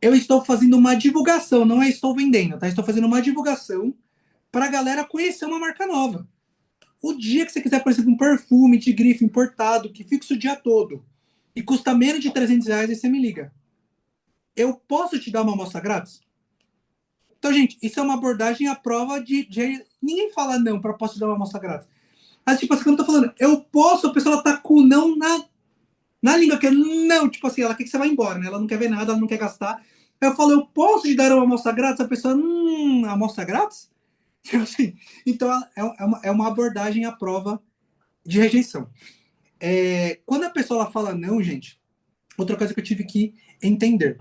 Eu estou fazendo uma divulgação, não é estou vendendo, tá? Estou fazendo uma divulgação para a galera conhecer uma marca nova. O dia que você quiser, por exemplo, um perfume de grife importado, que fixa o dia todo, e custa menos de R$ 300, aí você me liga. Eu posso te dar uma amostra grátis? Então, gente, isso é uma abordagem à prova de ninguém fala não para posso te dar uma amostra grátis. Mas, tipo assim, quando eu tô falando, eu posso, a pessoa tá com não na língua, que é não, tipo assim, ela quer que você vá embora, né? Ela não quer ver nada, ela não quer gastar. Eu falo, eu posso te dar uma amostra grátis? A pessoa, amostra grátis? Tipo assim, então, é uma abordagem à prova de rejeição. Quando a pessoa ela fala não, gente, outra coisa que eu tive que entender.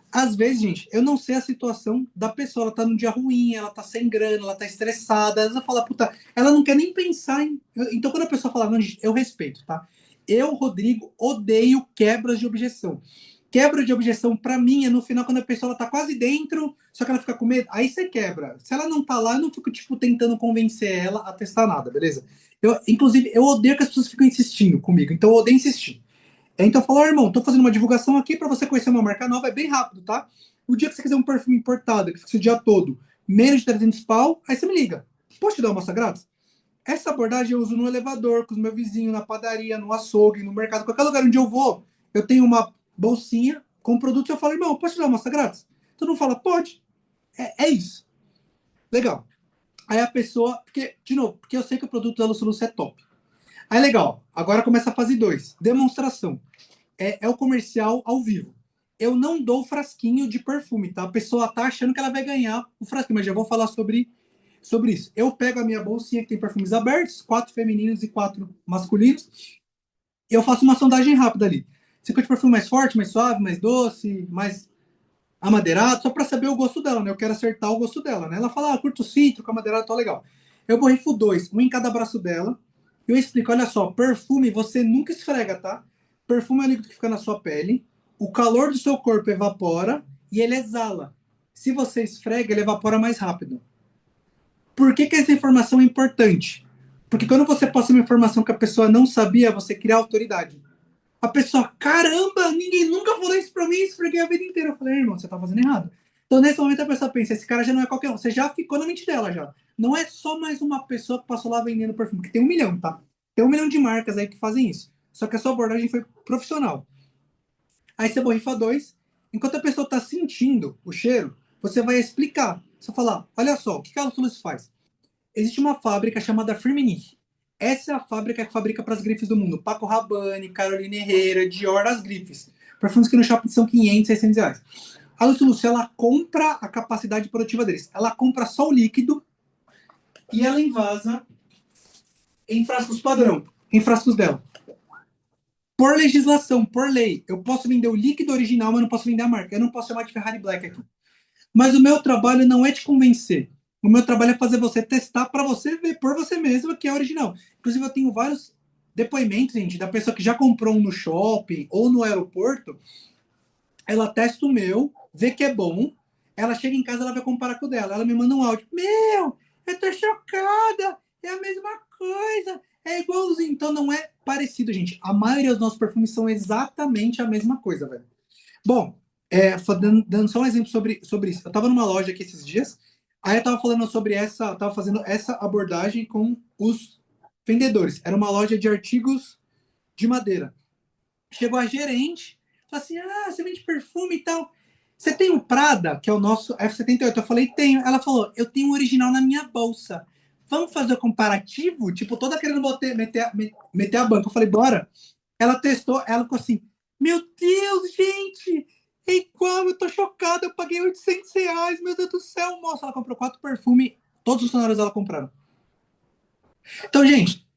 Às vezes, gente, eu não sei a situação da pessoa. Ela tá num dia ruim, ela tá sem grana, ela tá estressada. Às vezes ela fala, puta, ela não quer nem pensar em. Então, quando a pessoa fala, não, gente, eu respeito, tá? Eu, Rodrigo, odeio quebras de objeção. Quebra de objeção, para mim, é no final, quando a pessoa ela tá quase dentro, só que ela fica com medo, aí você quebra. Se ela não tá lá, eu não fico, tipo, tentando convencer ela a testar nada, beleza? Inclusive, eu odeio que as pessoas ficam insistindo comigo, então eu odeio insistir. Então eu falo, irmão, tô fazendo uma divulgação aqui para você conhecer uma marca nova, é bem rápido, tá? O dia que você quiser um perfume importado, que fica o dia todo, menos de 300 pau, aí você me liga. Posso te dar uma amostra grátis? Essa abordagem eu uso no elevador, com os meus vizinhos, na padaria, no açougue, no mercado, qualquer lugar onde eu vou, eu tenho uma bolsinha com produtos, eu falo, irmão, posso te dar uma amostra grátis? Todo mundo fala, pode. É isso. Legal. Aí a pessoa, porque, de novo, porque eu sei que o produto da Lucio é top. Aí legal, agora começa a fase 2, demonstração. É o comercial ao vivo. Eu não dou frasquinho de perfume, tá? A pessoa tá achando que ela vai ganhar o frasquinho, mas já vou falar sobre isso. Eu pego a minha bolsinha que tem perfumes abertos, 4 femininos e 4 masculinos, e eu faço uma sondagem rápida ali. Você quer de perfume mais forte, mais suave, mais doce, mais amadeirado, só para saber o gosto dela, né? Eu quero acertar o gosto dela, né? Ela fala, curto cítrico, amadeirado, tá legal. Eu borrifo 2, um em cada braço dela. Eu explico, olha só, perfume você nunca esfrega, tá? Perfume é um líquido que fica na sua pele, o calor do seu corpo evapora e ele exala. Se você esfrega, ele evapora mais rápido. Por que essa informação é importante? Porque quando você passa uma informação que a pessoa não sabia, você cria autoridade. A pessoa, caramba, ninguém nunca falou isso pra mim, esfreguei a vida inteira. Eu falei, irmão, você tá fazendo errado. Então, nesse momento, a pessoa pensa, esse cara já não é qualquer um. Você já ficou na mente dela, já. Não é só mais uma pessoa que passou lá vendendo perfume, que tem 1 milhão, tá? Tem 1 milhão de marcas aí que fazem isso. Só que a sua abordagem foi profissional. Aí você borrifa 2. Enquanto a pessoa tá sentindo o cheiro, você vai explicar. Você vai falar, olha só, o que a Lusulus faz? Existe uma fábrica chamada Firmenich. Essa é a fábrica que fabrica para as grifes do mundo. Paco Rabanne, Carolina Herrera, Dior, as grifes. Perfumes que no shopping são 500, 600 reais. A Lucy ela compra a capacidade produtiva deles. Ela compra só o líquido e ela envasa em frascos padrão, em frascos dela. Por legislação, por lei, eu posso vender o líquido original, mas não posso vender a marca. Eu não posso chamar de Ferrari Black aqui. Mas o meu trabalho não é te convencer. O meu trabalho é fazer você testar para você ver por você mesmo que é original. Inclusive, eu tenho vários depoimentos, gente, da pessoa que já comprou um no shopping ou no aeroporto. Ela testa o meu, vê que é bom. Ela chega em casa, ela vai comparar com o dela. Ela me manda um áudio. Meu, eu tô chocada. É a mesma coisa. É igualzinho. Então não é parecido, gente. A maioria dos nossos perfumes são exatamente a mesma coisa, velho. Bom, dando só um exemplo sobre isso. Eu estava numa loja aqui esses dias, aí eu estava falando sobre essa, estava fazendo essa abordagem com os vendedores. Era uma loja de artigos de madeira. Chegou a gerente, falou assim: ah, você vende perfume e tal. Você tem o Prada, que é o nosso F78? Eu falei, tenho. Ela falou, eu tenho o original na minha bolsa. Vamos fazer o comparativo? Tipo, toda querendo meter a banca. Eu falei, bora. Ela testou, ela ficou assim: Meu Deus, gente, é igual, eu tô chocada, eu paguei 800 reais, meu Deus do céu, moça. Ela comprou 4 perfumes, todos os funcionários dela compraram. Então, gente,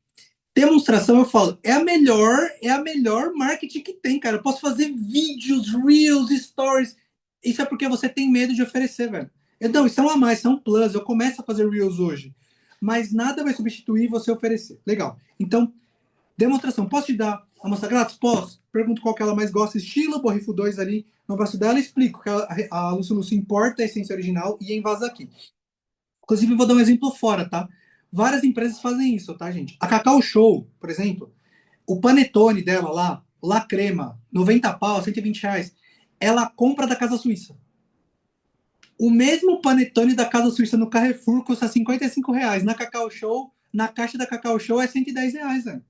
demonstração eu falo, é a melhor marketing que tem, cara. Eu posso fazer vídeos, reels, stories. Isso é porque você tem medo de oferecer, velho. Não, isso é um a mais, isso é um plus. Eu começo a fazer reels hoje. Mas nada vai substituir você oferecer. Legal. Então, demonstração, posso te dar a amostra grátis? Posso. Pergunto qual que ela mais gosta, estilo, borrifo 2 ali no braço dela, explico que a Lucy Lucy importa a essência original e envasa aqui. Inclusive, eu vou dar um exemplo fora, tá? Várias empresas fazem isso, tá, gente? A Cacau Show, por exemplo, o panetone dela lá, o La Crema, 90 pau, 120 reais, ela compra da Casa Suíça. O mesmo panetone da Casa Suíça no Carrefour custa 55 reais. Na Cacau Show, na caixa da Cacau Show é 110 reais, velho.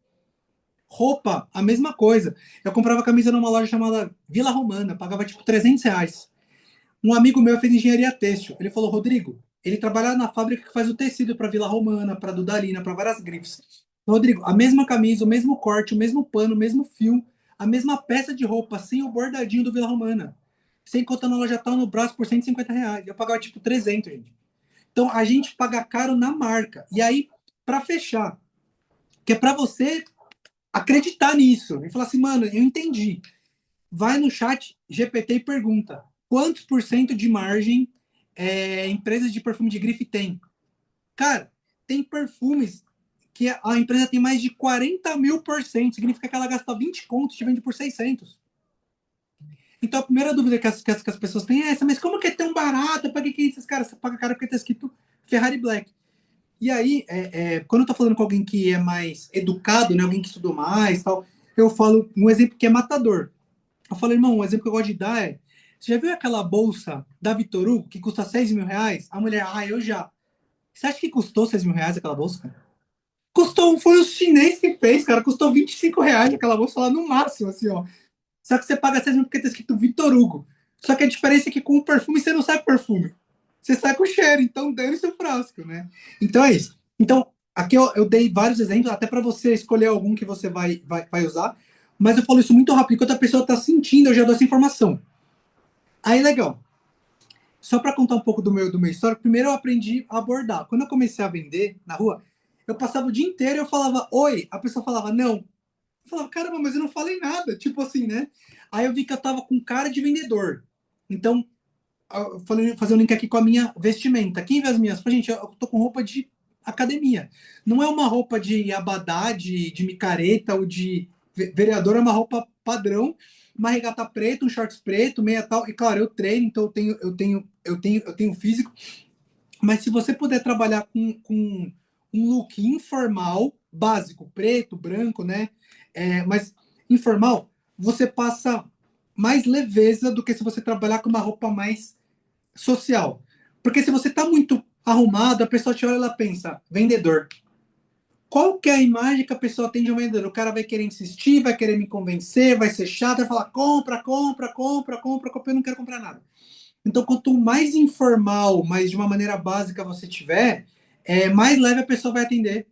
Roupa, a mesma coisa. Eu comprava camisa numa loja chamada Vila Romana, pagava tipo 300 reais. Um amigo meu fez engenharia têxtil. Ele falou, Rodrigo, ele trabalha na fábrica que faz o tecido para Vila Romana, para Dudalina, para várias grifes. Rodrigo, a mesma camisa, o mesmo corte, o mesmo pano, o mesmo fio, a mesma peça de roupa, sem o bordadinho do Vila Romana. Sem contar na loja tal no braço por 150 reais. Eu pagava tipo 300, gente. Então a gente paga caro na marca. E aí, para fechar, que é para você acreditar nisso e falar assim, mano, eu entendi. Vai no chat GPT e pergunta quantos por cento de margem empresas de perfume de grife tem. Cara, tem perfumes que a empresa tem mais de 40 mil por cento. Significa que ela gasta 20 contos e te vende por 600. Então a primeira dúvida que as pessoas têm é essa, mas como que é tão barato? Para que esses caras? Você paga caro porque tá escrito Ferrari Black. E aí, quando eu tô falando com alguém que é mais educado, né, alguém que estudou mais tal, eu falo um exemplo que é matador. Eu falo, irmão, um exemplo que eu gosto de dar é, você já viu aquela bolsa da Vitor Hugo que custa R$ 6.000? A mulher, eu já. Você acha que custou R$ 6.000 aquela bolsa, cara? Custou, foi o chinês que fez, cara, custou R$ 25 aquela bolsa lá no máximo, assim, ó. Só que você paga 6 mil porque tá escrito Vitor Hugo. Só que a diferença é que com o perfume você não sai com perfume. Você sai com o cheiro, então dane-se o frasco, né? Então é isso. Então, aqui eu dei vários exemplos, até para você escolher algum que você vai usar. Mas eu falo isso muito rápido, enquanto a pessoa está sentindo, eu já dou essa informação. Aí, legal. Só para contar um pouco do meu histórico, primeiro eu aprendi a abordar. Quando eu comecei a vender na rua, eu passava o dia inteiro e eu falava, oi. A pessoa falava, não. Eu falava, caramba, mas eu não falei nada. Tipo assim, né? Aí eu vi que eu tava com cara de vendedor. Então, eu falei, fazer um link aqui com a minha vestimenta. Quem vê as minhas? Gente, eu tô com roupa de academia. Não é uma roupa de abadá, de micareta ou de vereador, é uma roupa padrão, uma regata preta, um shorts preto, meia tal. E claro, eu treino, então eu tenho físico. Mas se você puder trabalhar com um look informal, básico, preto, branco, né? Mas informal, você passa mais leveza do que se você trabalhar com uma roupa mais social. Porque se você está muito arrumado, a pessoa te olha e ela pensa, vendedor. Qual que é a imagem que a pessoa tem de um vendedor? O cara vai querer insistir, vai querer me convencer, vai ser chato, vai falar compra, compra, compra, compra, compra, eu não quero comprar nada. Então, quanto mais informal, mas de uma maneira básica você tiver, mais leve a pessoa vai atender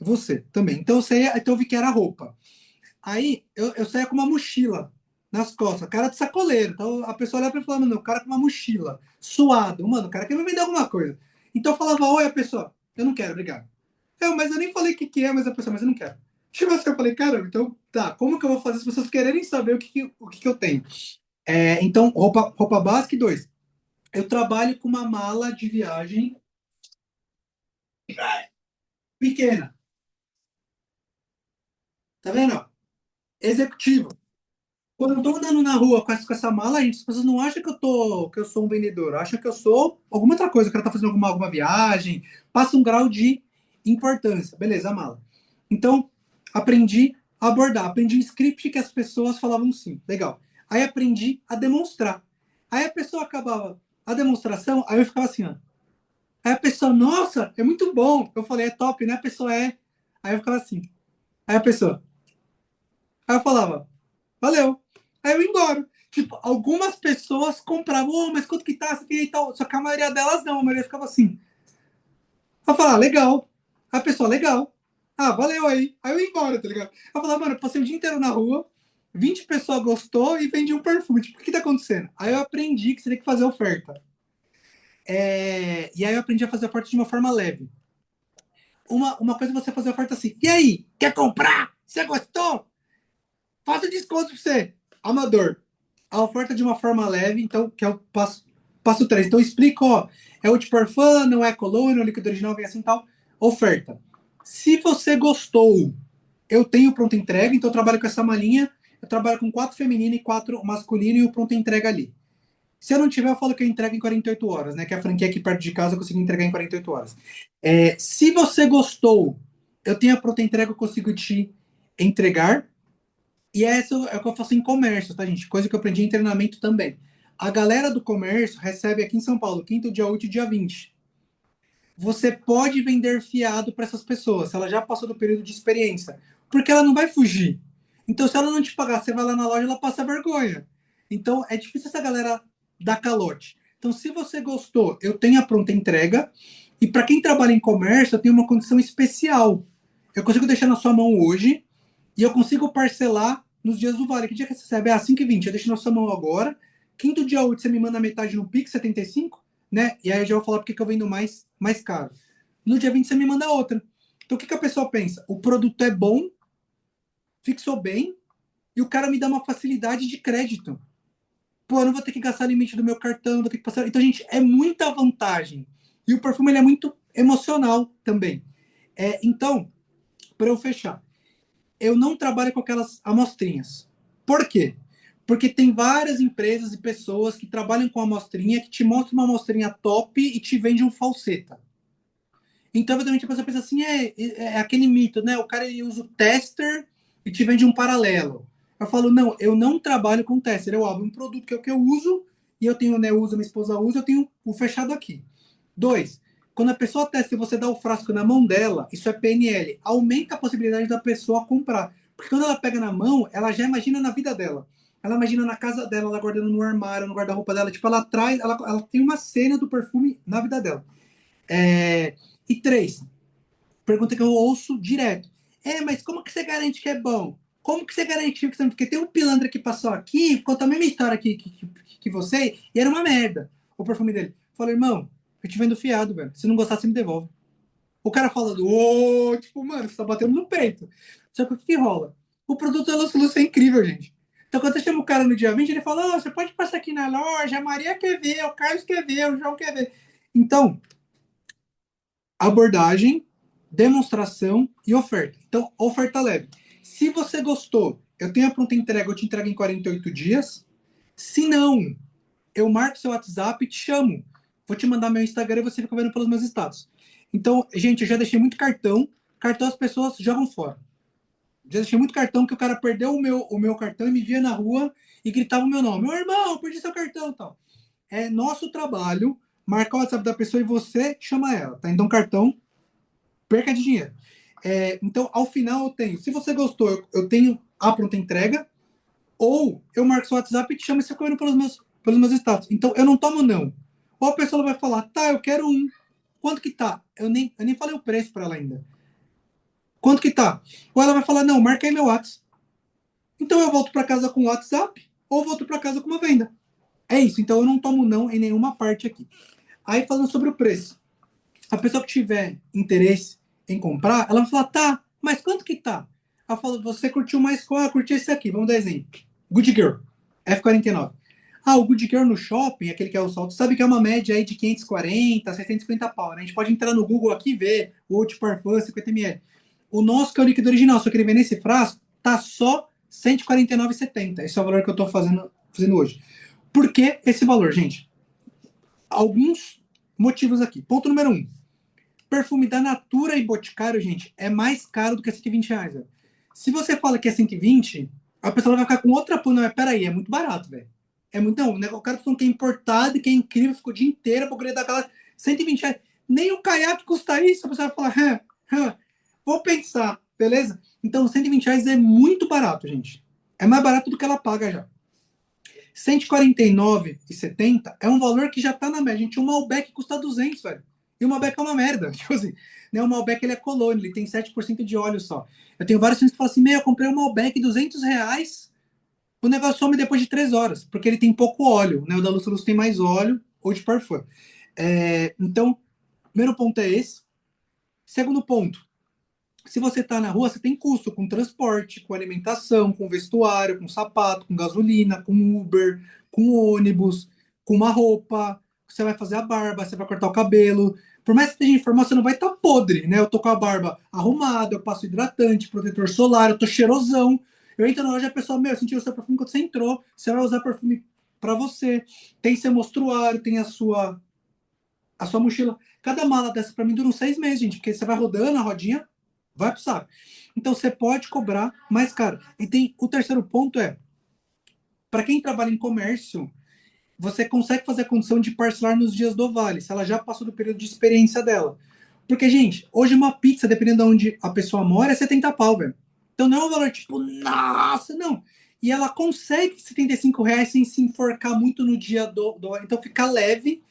você também. Então eu vi que era roupa. Aí eu saía com uma mochila nas costas, cara de sacoleiro. Então a pessoa olhava pra mim e falava, mano, o cara com uma mochila, suado, mano, o cara quer me vender alguma coisa. Então eu falava, oi, a pessoa, eu não quero, obrigado. Mas eu nem falei o que é, mas a pessoa, mas eu não quero. Tipo assim, eu falei, cara, então tá, como que eu vou fazer as pessoas quererem saber o que eu tenho? Então, roupa básica e dois. Eu trabalho com uma mala de viagem pequena, tá vendo? Executivo. Quando eu tô andando na rua com essa mala, gente, as pessoas não acham que eu sou um vendedor, acham que eu sou alguma outra coisa, o cara tá fazendo alguma viagem, passa um grau de importância. Beleza, a mala. Então, aprendi a abordar, aprendi um script que as pessoas falavam sim. Legal. Aí aprendi a demonstrar. Aí a pessoa acabava a demonstração, aí eu ficava assim, ó. Aí a pessoa, nossa, é muito bom. Eu falei, é top, né? A pessoa é. Aí eu ficava assim. Aí a pessoa. Aí eu falava, valeu. Aí eu ia embora. Tipo, algumas pessoas compravam, mas quanto que tá? E tal. Só que a maioria delas não, a maioria ficava assim. Eu falava, legal. Aí a pessoa, legal. Ah, valeu aí. Aí eu ia embora, tá ligado? Eu falava, mano, eu passei o dia inteiro na rua, 20 pessoas gostou e vendi um perfume. Tipo, o que tá acontecendo? Aí eu aprendi que você tem que fazer oferta. E aí eu aprendi a fazer oferta de uma forma leve. Uma coisa é você fazer oferta assim. E aí, quer comprar? Você gostou? Faça desconto pra você. Amador. A oferta de uma forma leve, então, que é o passo 3. Então, eu explico, ó, é o de parfum, não é colônia, o líquido original vem assim e tal. Oferta. Se você gostou, eu tenho pronta entrega, então eu trabalho com essa malinha, eu trabalho com 4 feminino e 4 masculino e o pronta entrega ali. Se eu não tiver, eu falo que eu entrego em 48 horas, né? Que a franquia aqui perto de casa eu consigo entregar em 48 horas. Se você gostou, eu tenho a pronta entrega, eu consigo te entregar. E essa é o que eu faço em comércio, tá, gente? Coisa que eu aprendi em treinamento também. A galera do comércio recebe aqui em São Paulo, quinto, dia 8 e dia 20. Você pode vender fiado para essas pessoas, se ela já passou do período de experiência. Porque ela não vai fugir. Então, se ela não te pagar, você vai lá na loja e ela passa vergonha. Então, é difícil essa galera dar calote. Então, se você gostou, eu tenho a pronta entrega. E para quem trabalha em comércio, eu tenho uma condição especial. Eu consigo deixar na sua mão hoje e eu consigo parcelar nos dias do vale. Que dia que você recebe? 5h20. Eu deixo na sua mão agora. Quinto dia 8, você me manda metade no Pix, 75, né? E aí eu já vou falar porque que eu vendo mais caro. No dia 20 você me manda outra. Então o que a pessoa pensa? O produto é bom, fixou bem, e o cara me dá uma facilidade de crédito. Pô, eu não vou ter que gastar limite do meu cartão, vou ter que passar. Então, gente, é muita vantagem. E o perfume ele é muito emocional também. Então, para eu fechar, eu não trabalho com aquelas amostrinhas. Por quê? Porque tem várias empresas e pessoas que trabalham com amostrinha, que te mostram uma amostrinha top e te vende um falseta. Então, eventualmente, a pessoa pensa assim, é aquele mito, né? O cara ele usa o tester e te vende um paralelo. Eu falo, não, eu não trabalho com tester, eu abro um produto que é o que eu uso, e eu tenho, né, eu uso, minha esposa usa, eu tenho o fechado aqui. Dois, quando a pessoa testa e você dá o frasco na mão dela, isso é PNL, aumenta a possibilidade da pessoa comprar. Porque quando ela pega na mão, ela já imagina na vida dela. Ela imagina na casa dela, ela guardando no armário, no guarda-roupa dela. Tipo, ela traz, ela tem uma cena do perfume na vida dela. E três, pergunta que eu ouço direto. Mas como que você garante que é bom? Como que você garante que você... Porque tem um pilantra que passou aqui, contou a mesma história que você, e era uma merda o perfume dele. Eu falei, irmão, eu te vendo fiado, velho. Se não gostar, você me devolve. O cara falando, tipo, mano, você tá batendo no peito. Só que o que rola? O produto da Lúcio é incrível, gente. Então, quando eu chamo o cara no dia 20, ele fala, você pode passar aqui na loja, a Maria quer ver, o Carlos quer ver, o João quer ver. Então, abordagem, demonstração e oferta. Então, oferta leve. Se você gostou, eu tenho a pronta entrega, eu te entrego em 48 dias. Se não, eu marco seu WhatsApp e te chamo. Vou te mandar meu Instagram e você fica vendo pelos meus status. Então, gente, eu já deixei muito cartão. Cartão as pessoas jogam fora. Já deixei muito cartão que o cara perdeu o meu cartão e me via na rua e gritava o meu nome. Meu irmão, perdi seu cartão e tal. É nosso trabalho marcar o WhatsApp da pessoa e você chama ela, tá? Então, cartão, perca de dinheiro. Então, ao final, eu tenho. Se você gostou, eu tenho a pronta entrega, ou eu marco seu WhatsApp e te chamo e você fica vendo pelos meus status. Então, eu não tomo não. Ou a pessoa vai falar, tá, eu quero um. Quanto que tá? Eu nem falei o preço para ela ainda. Quanto que tá? Ou ela vai falar, não, marca aí meu WhatsApp. Então, eu volto para casa com o WhatsApp, ou volto para casa com uma venda. É isso. Então, eu não tomo não em nenhuma parte aqui. Aí, falando sobre o preço. A pessoa que tiver interesse em comprar, ela vai falar, tá, mas quanto que tá? Ela fala, você curtiu mais qual? Curti esse aqui, vamos dar exemplo. Good Girl, F49. O Good Girl no shopping, aquele que é o salto, sabe que é uma média aí de 540, 650 pau, né? A gente pode entrar no Google aqui e ver o Old Parfum 50 ml. O nosso, que é o líquido original, só que ele vem nesse frasco, tá só 149,70. Esse é o valor que eu tô fazendo hoje. Por que esse valor, gente? Alguns motivos aqui. Ponto número 1. Perfume da Natura e Boticário, gente, é mais caro do que R$ 120. Velho. Se você fala que é 120, a pessoa vai ficar com outra pulga. Não, mas peraí, é muito barato, velho. É muito, não, né? O cara tá falando que é importado e que é incrível, ficou o dia inteiro pra querer dar aquela R$ 120. Nem o caiaque custa isso, a pessoa vai falar, vou pensar, beleza? Então, R$ 120 é muito barato, gente. É mais barato do que ela paga já. 149,70 é um valor que já tá na média. Gente, um Malbec custa 200, velho. E o Malbec é uma merda. Tipo assim, né? O Malbec ele é colônia, ele tem 7% de óleo só. Eu tenho vários clientes que falam assim: eu comprei um Malbec R$ 200, o negócio some depois de 3 horas, porque ele tem pouco óleo. Né? O da Luz tem mais óleo, ou de parfum. Então, primeiro ponto é esse. Segundo ponto, se você está na rua, você tem custo com transporte, com alimentação, com vestuário, com sapato, com gasolina, com Uber, com ônibus, com uma roupa. Você vai fazer a barba, você vai cortar o cabelo. Por mais que esteja informal, você não vai estar podre, né? Eu tô com a barba arrumada, eu passo hidratante, protetor solar, eu tô cheirosão. Eu entro na loja e a pessoa, sentiu o seu perfume quando você entrou. Você vai usar perfume para você. Tem seu mostruário, tem a sua mochila. Cada mala dessa para mim dura uns 6 meses, gente, porque você vai rodando a rodinha, vai pro saco. Então você pode cobrar mais caro. E tem o terceiro ponto para quem trabalha em comércio, você consegue fazer a condição de parcelar nos dias do vale, se ela já passou do período de experiência dela. Porque, gente, hoje uma pizza, dependendo de onde a pessoa mora, é 70 pau, velho. Então não é um valor tipo, nossa, não. E ela consegue R$ 75 sem se enforcar muito no dia do. Então fica leve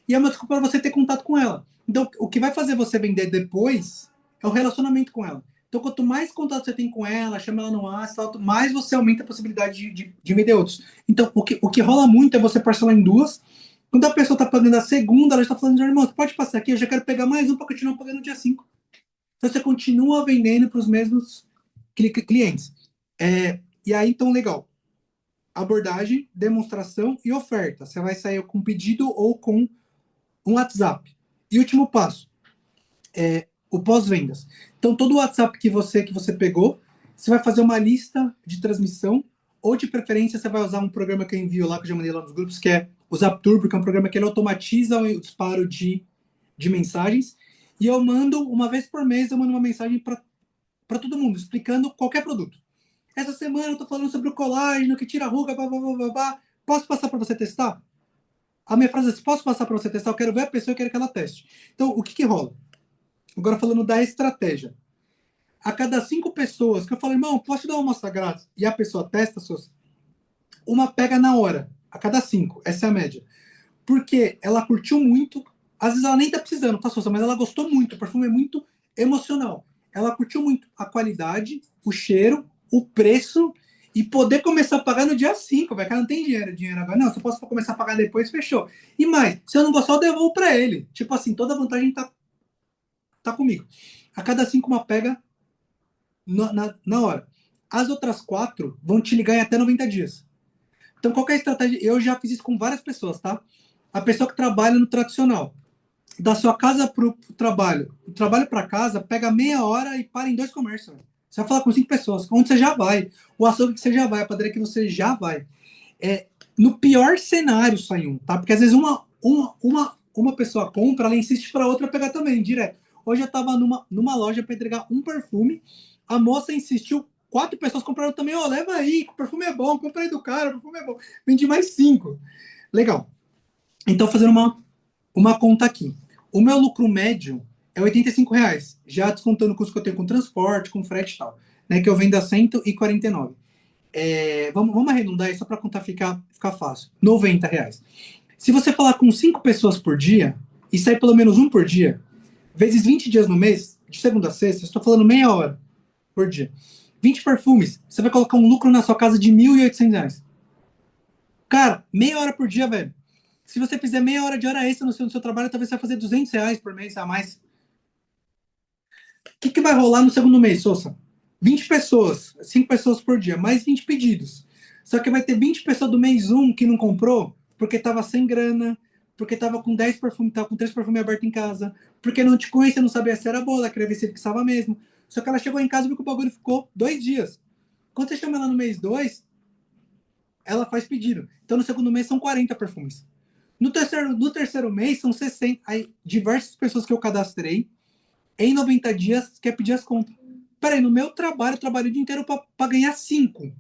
e é uma desculpa para você ter contato com ela. Então, o que vai fazer você vender depois é o relacionamento com ela. Então, quanto mais contato você tem com ela, chama ela no WhatsApp, mais você aumenta a possibilidade de vender outros. Então, o que rola muito é você parcelar em duas. Quando a pessoa está pagando a segunda, ela está falando, irmão, você pode passar aqui, eu já quero pegar mais um para continuar pagando no dia 5. Então, você continua vendendo para os mesmos clientes. E aí, então, legal. Abordagem, demonstração e oferta. Você vai sair com pedido ou com um WhatsApp. E último passo, o pós-vendas. Então, todo o WhatsApp que você pegou, você vai fazer uma lista de transmissão ou de preferência você vai usar um programa que eu envio lá, que eu já mandei lá nos grupos, que é o Zapturbo, que é um programa que ele automatiza o disparo de mensagens. E eu mando, uma vez por mês, eu mando uma mensagem para todo mundo, explicando qualquer produto. Essa semana eu tô falando sobre o colágeno que tira a ruga, blá, blá, blá, blá, blá. Posso passar para você testar? A minha frase é: posso passar para você testar? Eu quero ver a pessoa, eu quero que ela teste. Então, o que que rola? Agora falando da estratégia. A cada 5 pessoas que eu falo, irmão, posso te dar uma amostra grátis? E a pessoa testa, uma pega na hora. A cada 5. Essa é a média. Porque ela curtiu muito. Às vezes ela nem tá precisando, tá, Souza? Mas ela gostou muito. O perfume é muito emocional. Ela curtiu muito a qualidade, o cheiro, o preço e poder começar a pagar no dia 5, velho. Cara, não tem dinheiro agora. Não, se eu posso começar a pagar depois, fechou. E mais, se eu não gostar, eu devolvo pra ele. Tipo assim, toda a vantagem tá comigo. A cada 5 uma pega na hora. As outras 4 vão te ligar em até 90 dias. Então, qual é a estratégia? Eu já fiz isso com várias pessoas, tá? A pessoa que trabalha no tradicional, da sua casa pro trabalho, o trabalho para casa, pega meia hora e para em 2 comércios. Você vai falar com 5 pessoas, onde você já vai, o açougue que você já vai, a padaria que você já vai. É, no pior cenário sai um, tá? Porque às vezes uma pessoa compra, ela insiste para outra pegar também, direto. Hoje eu estava numa loja para entregar um perfume, a moça insistiu, 4 pessoas compraram também, ó, leva aí, o perfume é bom, compra aí do cara, o perfume é bom. Vendi mais 5. Legal. Então, fazendo uma conta aqui. O meu lucro médio é R$ 85, já descontando o custo que eu tenho com transporte, com frete e tal, né, que eu vendo a 149. Vamos arredondar isso só para contar ficar fácil. R$ 90. Se você falar com 5 pessoas por dia e sair pelo menos um por dia, vezes 20 dias no mês, de segunda a sexta, estou falando meia hora por dia. 20 perfumes, você vai colocar um lucro na sua casa de R$ 1.800. Cara, meia hora por dia, velho. Se você fizer meia hora de hora extra no seu trabalho, talvez você vai fazer R$ 200 por mês a mais. O que vai rolar no segundo mês, Sousa? 20 pessoas, 5 pessoas por dia, mais 20 pedidos. Só que vai ter 20 pessoas do mês um que não comprou porque estava sem grana, porque estava com 10 perfumes, estava com 3 perfumes abertos em casa, porque não te conhecia, não sabia se era boa, ela queria ver se ele precisava mesmo. Só que ela chegou em casa e viu que o bagulho ficou 2 dias. Quando você chama ela no mês 2, ela faz pedido. Então no segundo mês são 40 perfumes. No terceiro mês são 60. Aí, diversas pessoas que eu cadastrei em 90 dias quer pedir as contas. Peraí, no meu trabalho, eu trabalho o dia inteiro para ganhar 5.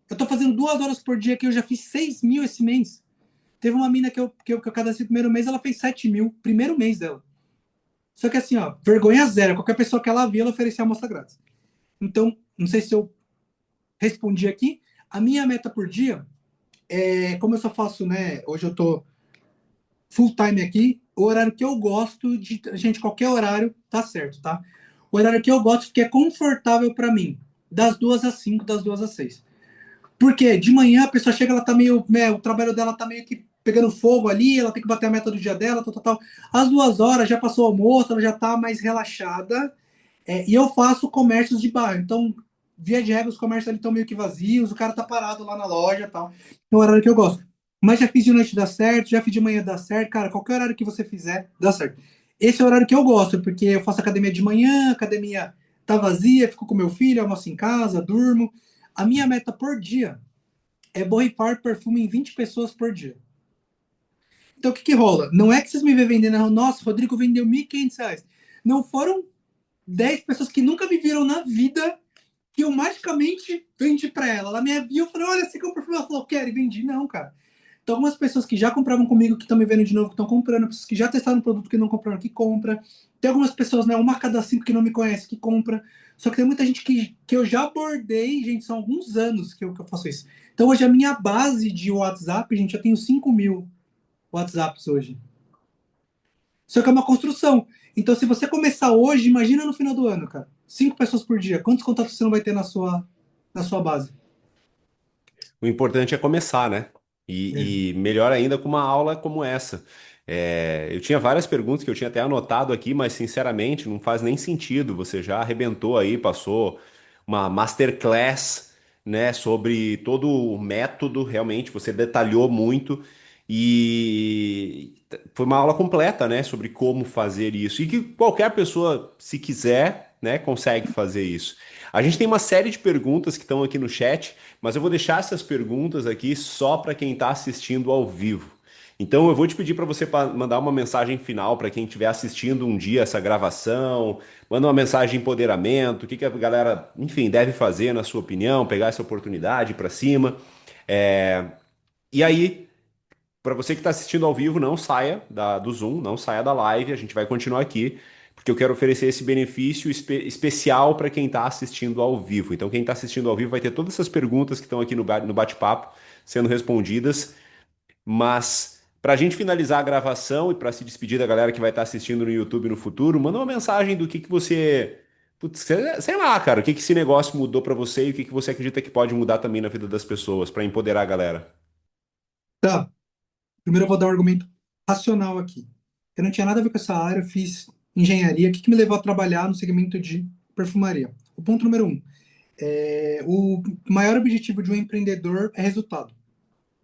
Eu tô fazendo 2 horas por dia aqui, eu já fiz 6 mil esse mês. Teve uma mina que eu cadastrei no primeiro mês, ela fez 7 mil, primeiro mês dela. Só que assim, ó, vergonha zero. Qualquer pessoa que ela via, ela oferecia a amostra grátis. Então, não sei se eu respondi aqui. A minha meta por dia como eu só faço, né? Hoje eu tô full time aqui, o horário que eu gosto de. Gente, qualquer horário tá certo, tá? O horário que eu gosto, que é confortável para mim, das 2 às 5, das 2 às 6. Porque de manhã a pessoa chega, ela tá meio. Né, o trabalho dela tá meio que pegando fogo ali, ela tem que bater a meta do dia dela, tal, tal, tal. Às 2 horas já passou o almoço, ela já tá mais relaxada. E eu faço comércios de bairro. Então, via de regra, os comércios ali estão meio que vazios, o cara tá parado lá na loja e tal. É o horário que eu gosto. Mas já fiz de noite dar certo, já fiz de manhã dar certo. Cara, qualquer horário que você fizer, dá certo. Esse é o horário que eu gosto, porque eu faço academia de manhã, a academia tá vazia, fico com meu filho, almoço em casa, durmo. A minha meta por dia é borrifar perfume em 20 pessoas por dia. Então, o que que rola? Não é que vocês me vêem vendendo, nossa, Rodrigo vendeu R$ 1.500. Não foram 10 pessoas que nunca me viram na vida que eu magicamente vendi para ela. Ela me viu, eu falei, olha, você comprou perfume? Ela falou, quero, e vendi. Não, cara. Então, algumas pessoas que já compravam comigo, que estão me vendo de novo, que estão comprando, pessoas que já testaram o produto que não compraram, que compra. Tem algumas pessoas, né, uma a cada 5 que não me conhece, que compra. Só que tem muita gente que eu já abordei, gente, são alguns anos que eu faço isso. Então, hoje a minha base de WhatsApp, gente, eu tenho 5 mil WhatsApps hoje. Só que é uma construção. Então, se você começar hoje, imagina no final do ano, cara. 5 pessoas por dia. Quantos contatos você não vai ter na sua base? O importante é começar, né? E melhor ainda com uma aula como essa. Eu tinha várias perguntas que eu tinha até anotado aqui, mas sinceramente não faz nem sentido. Você já arrebentou aí, passou uma masterclass, né, sobre todo o método, realmente, você detalhou muito e foi uma aula completa, né, sobre como fazer isso. E que qualquer pessoa, se quiser. né, consegue fazer isso. A gente tem uma série de perguntas que estão aqui no chat, mas eu vou deixar essas perguntas aqui só para quem está assistindo ao vivo. Então eu vou te pedir para você mandar uma mensagem final para quem estiver assistindo um dia essa gravação, manda uma mensagem de empoderamento, o que que a galera, enfim, deve fazer na sua opinião, pegar essa oportunidade para cima. É, E aí, para você que está assistindo ao vivo, não saia do Zoom, não saia da live, a gente vai continuar aqui, porque eu quero oferecer esse benefício especial para quem está assistindo ao vivo. Então, quem está assistindo ao vivo vai ter todas essas perguntas que estão aqui no bate-papo sendo respondidas, mas para a gente finalizar a gravação e para se despedir da galera que vai estar assistindo no YouTube no futuro, manda uma mensagem do que você. Putz, sei lá, cara, o que que esse negócio mudou para você e o que que você acredita que pode mudar também na vida das pessoas, para empoderar a galera. Tá, primeiro eu vou dar um argumento racional aqui. Eu não tinha nada a ver com essa área, eu fiz engenharia. O que me levou a trabalhar no segmento de perfumaria? O ponto número um, o maior objetivo de um empreendedor é resultado.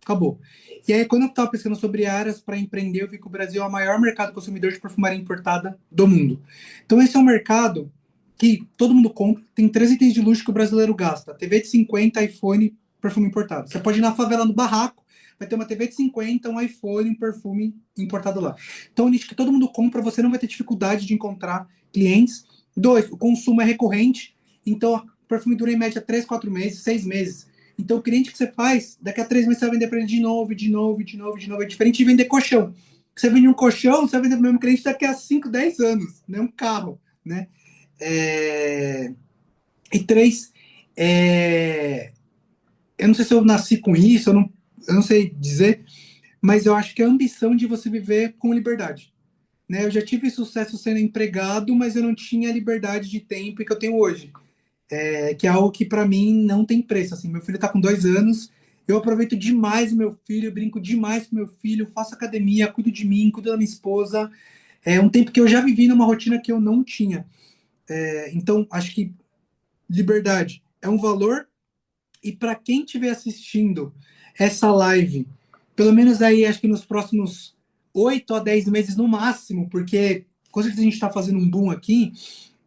Acabou. E aí, quando eu estava pesquisando sobre áreas para empreender, eu vi que o Brasil é o maior mercado consumidor de perfumaria importada do mundo. Então, esse é um mercado que todo mundo compra. Tem três itens de luxo que o brasileiro gasta: TV de 50, iPhone, perfume importado. Você pode ir na favela, no barraco, vai ter uma TV de 50, um iPhone, um perfume importado lá. Então, o nicho que todo mundo compra, você não vai ter dificuldade de encontrar clientes. Dois, o consumo é recorrente. Então, o perfume dura em média 3, 4 meses, 6 meses. Então, o cliente que você faz, daqui a 3 meses você vai vender para ele de novo, de novo, de novo, de novo. É diferente de vender colchão. Você vende um colchão, você vai vender para o mesmo cliente daqui a 5, 10 anos, né? Um carro, né? É... E três, eu não sei se eu nasci com isso, eu não sei dizer, mas eu acho que é a ambição de você viver com liberdade. Né? Eu já tive sucesso sendo empregado, mas eu não tinha a liberdade de tempo que eu tenho hoje. Que é algo que para mim não tem preço. Assim, meu filho está com 2 anos, eu aproveito demais o meu filho, eu brinco demais com meu filho, faço academia, cuido de mim, cuido da minha esposa. É um tempo que eu já vivi numa rotina que eu não tinha. Então, acho que liberdade é um valor. E para quem estiver assistindo essa live, pelo menos aí, acho que nos próximos 8 a 10 meses no máximo, porque com certeza a gente está fazendo um boom aqui.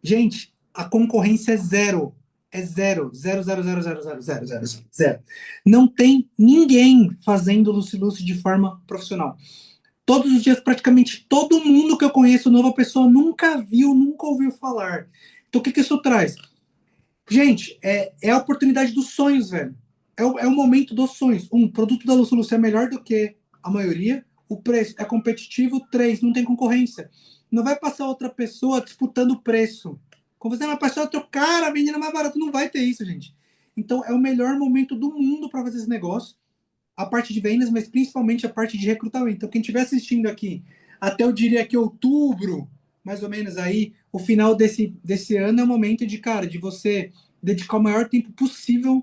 Gente, a concorrência é zero. É zero. Zero, zero, zero, zero, zero, zero, zero, zero. Não tem ninguém fazendo Lucy Lucy de forma profissional. Todos os dias, praticamente todo mundo que eu conheço, nova pessoa, nunca viu, nunca ouviu falar. Então, o que isso traz? Gente, é a oportunidade dos sonhos, velho. É o momento dos sonhos. Um, o produto da Lucy Lucy é melhor do que a maioria. O preço é competitivo. Três, não tem concorrência. Não vai passar outra pessoa disputando o preço. Como você vai passar outro cara vendendo mais barato, não vai ter isso, gente. Então, é o melhor momento do mundo para fazer esse negócio. A parte de vendas, mas principalmente a parte de recrutamento. Então, quem estiver assistindo aqui, até eu diria que outubro, mais ou menos aí, o final desse ano é o momento de, cara, de você dedicar o maior tempo possível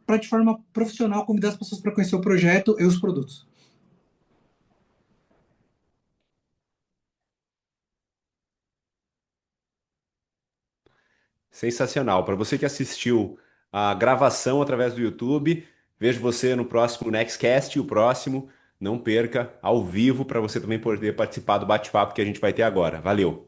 para, de forma profissional, convidar as pessoas para conhecer o projeto e os produtos. Sensacional. Para você que assistiu a gravação através do YouTube, vejo você no próximo Nextcast, o próximo. Não perca ao vivo para você também poder participar do bate-papo que a gente vai ter agora. Valeu!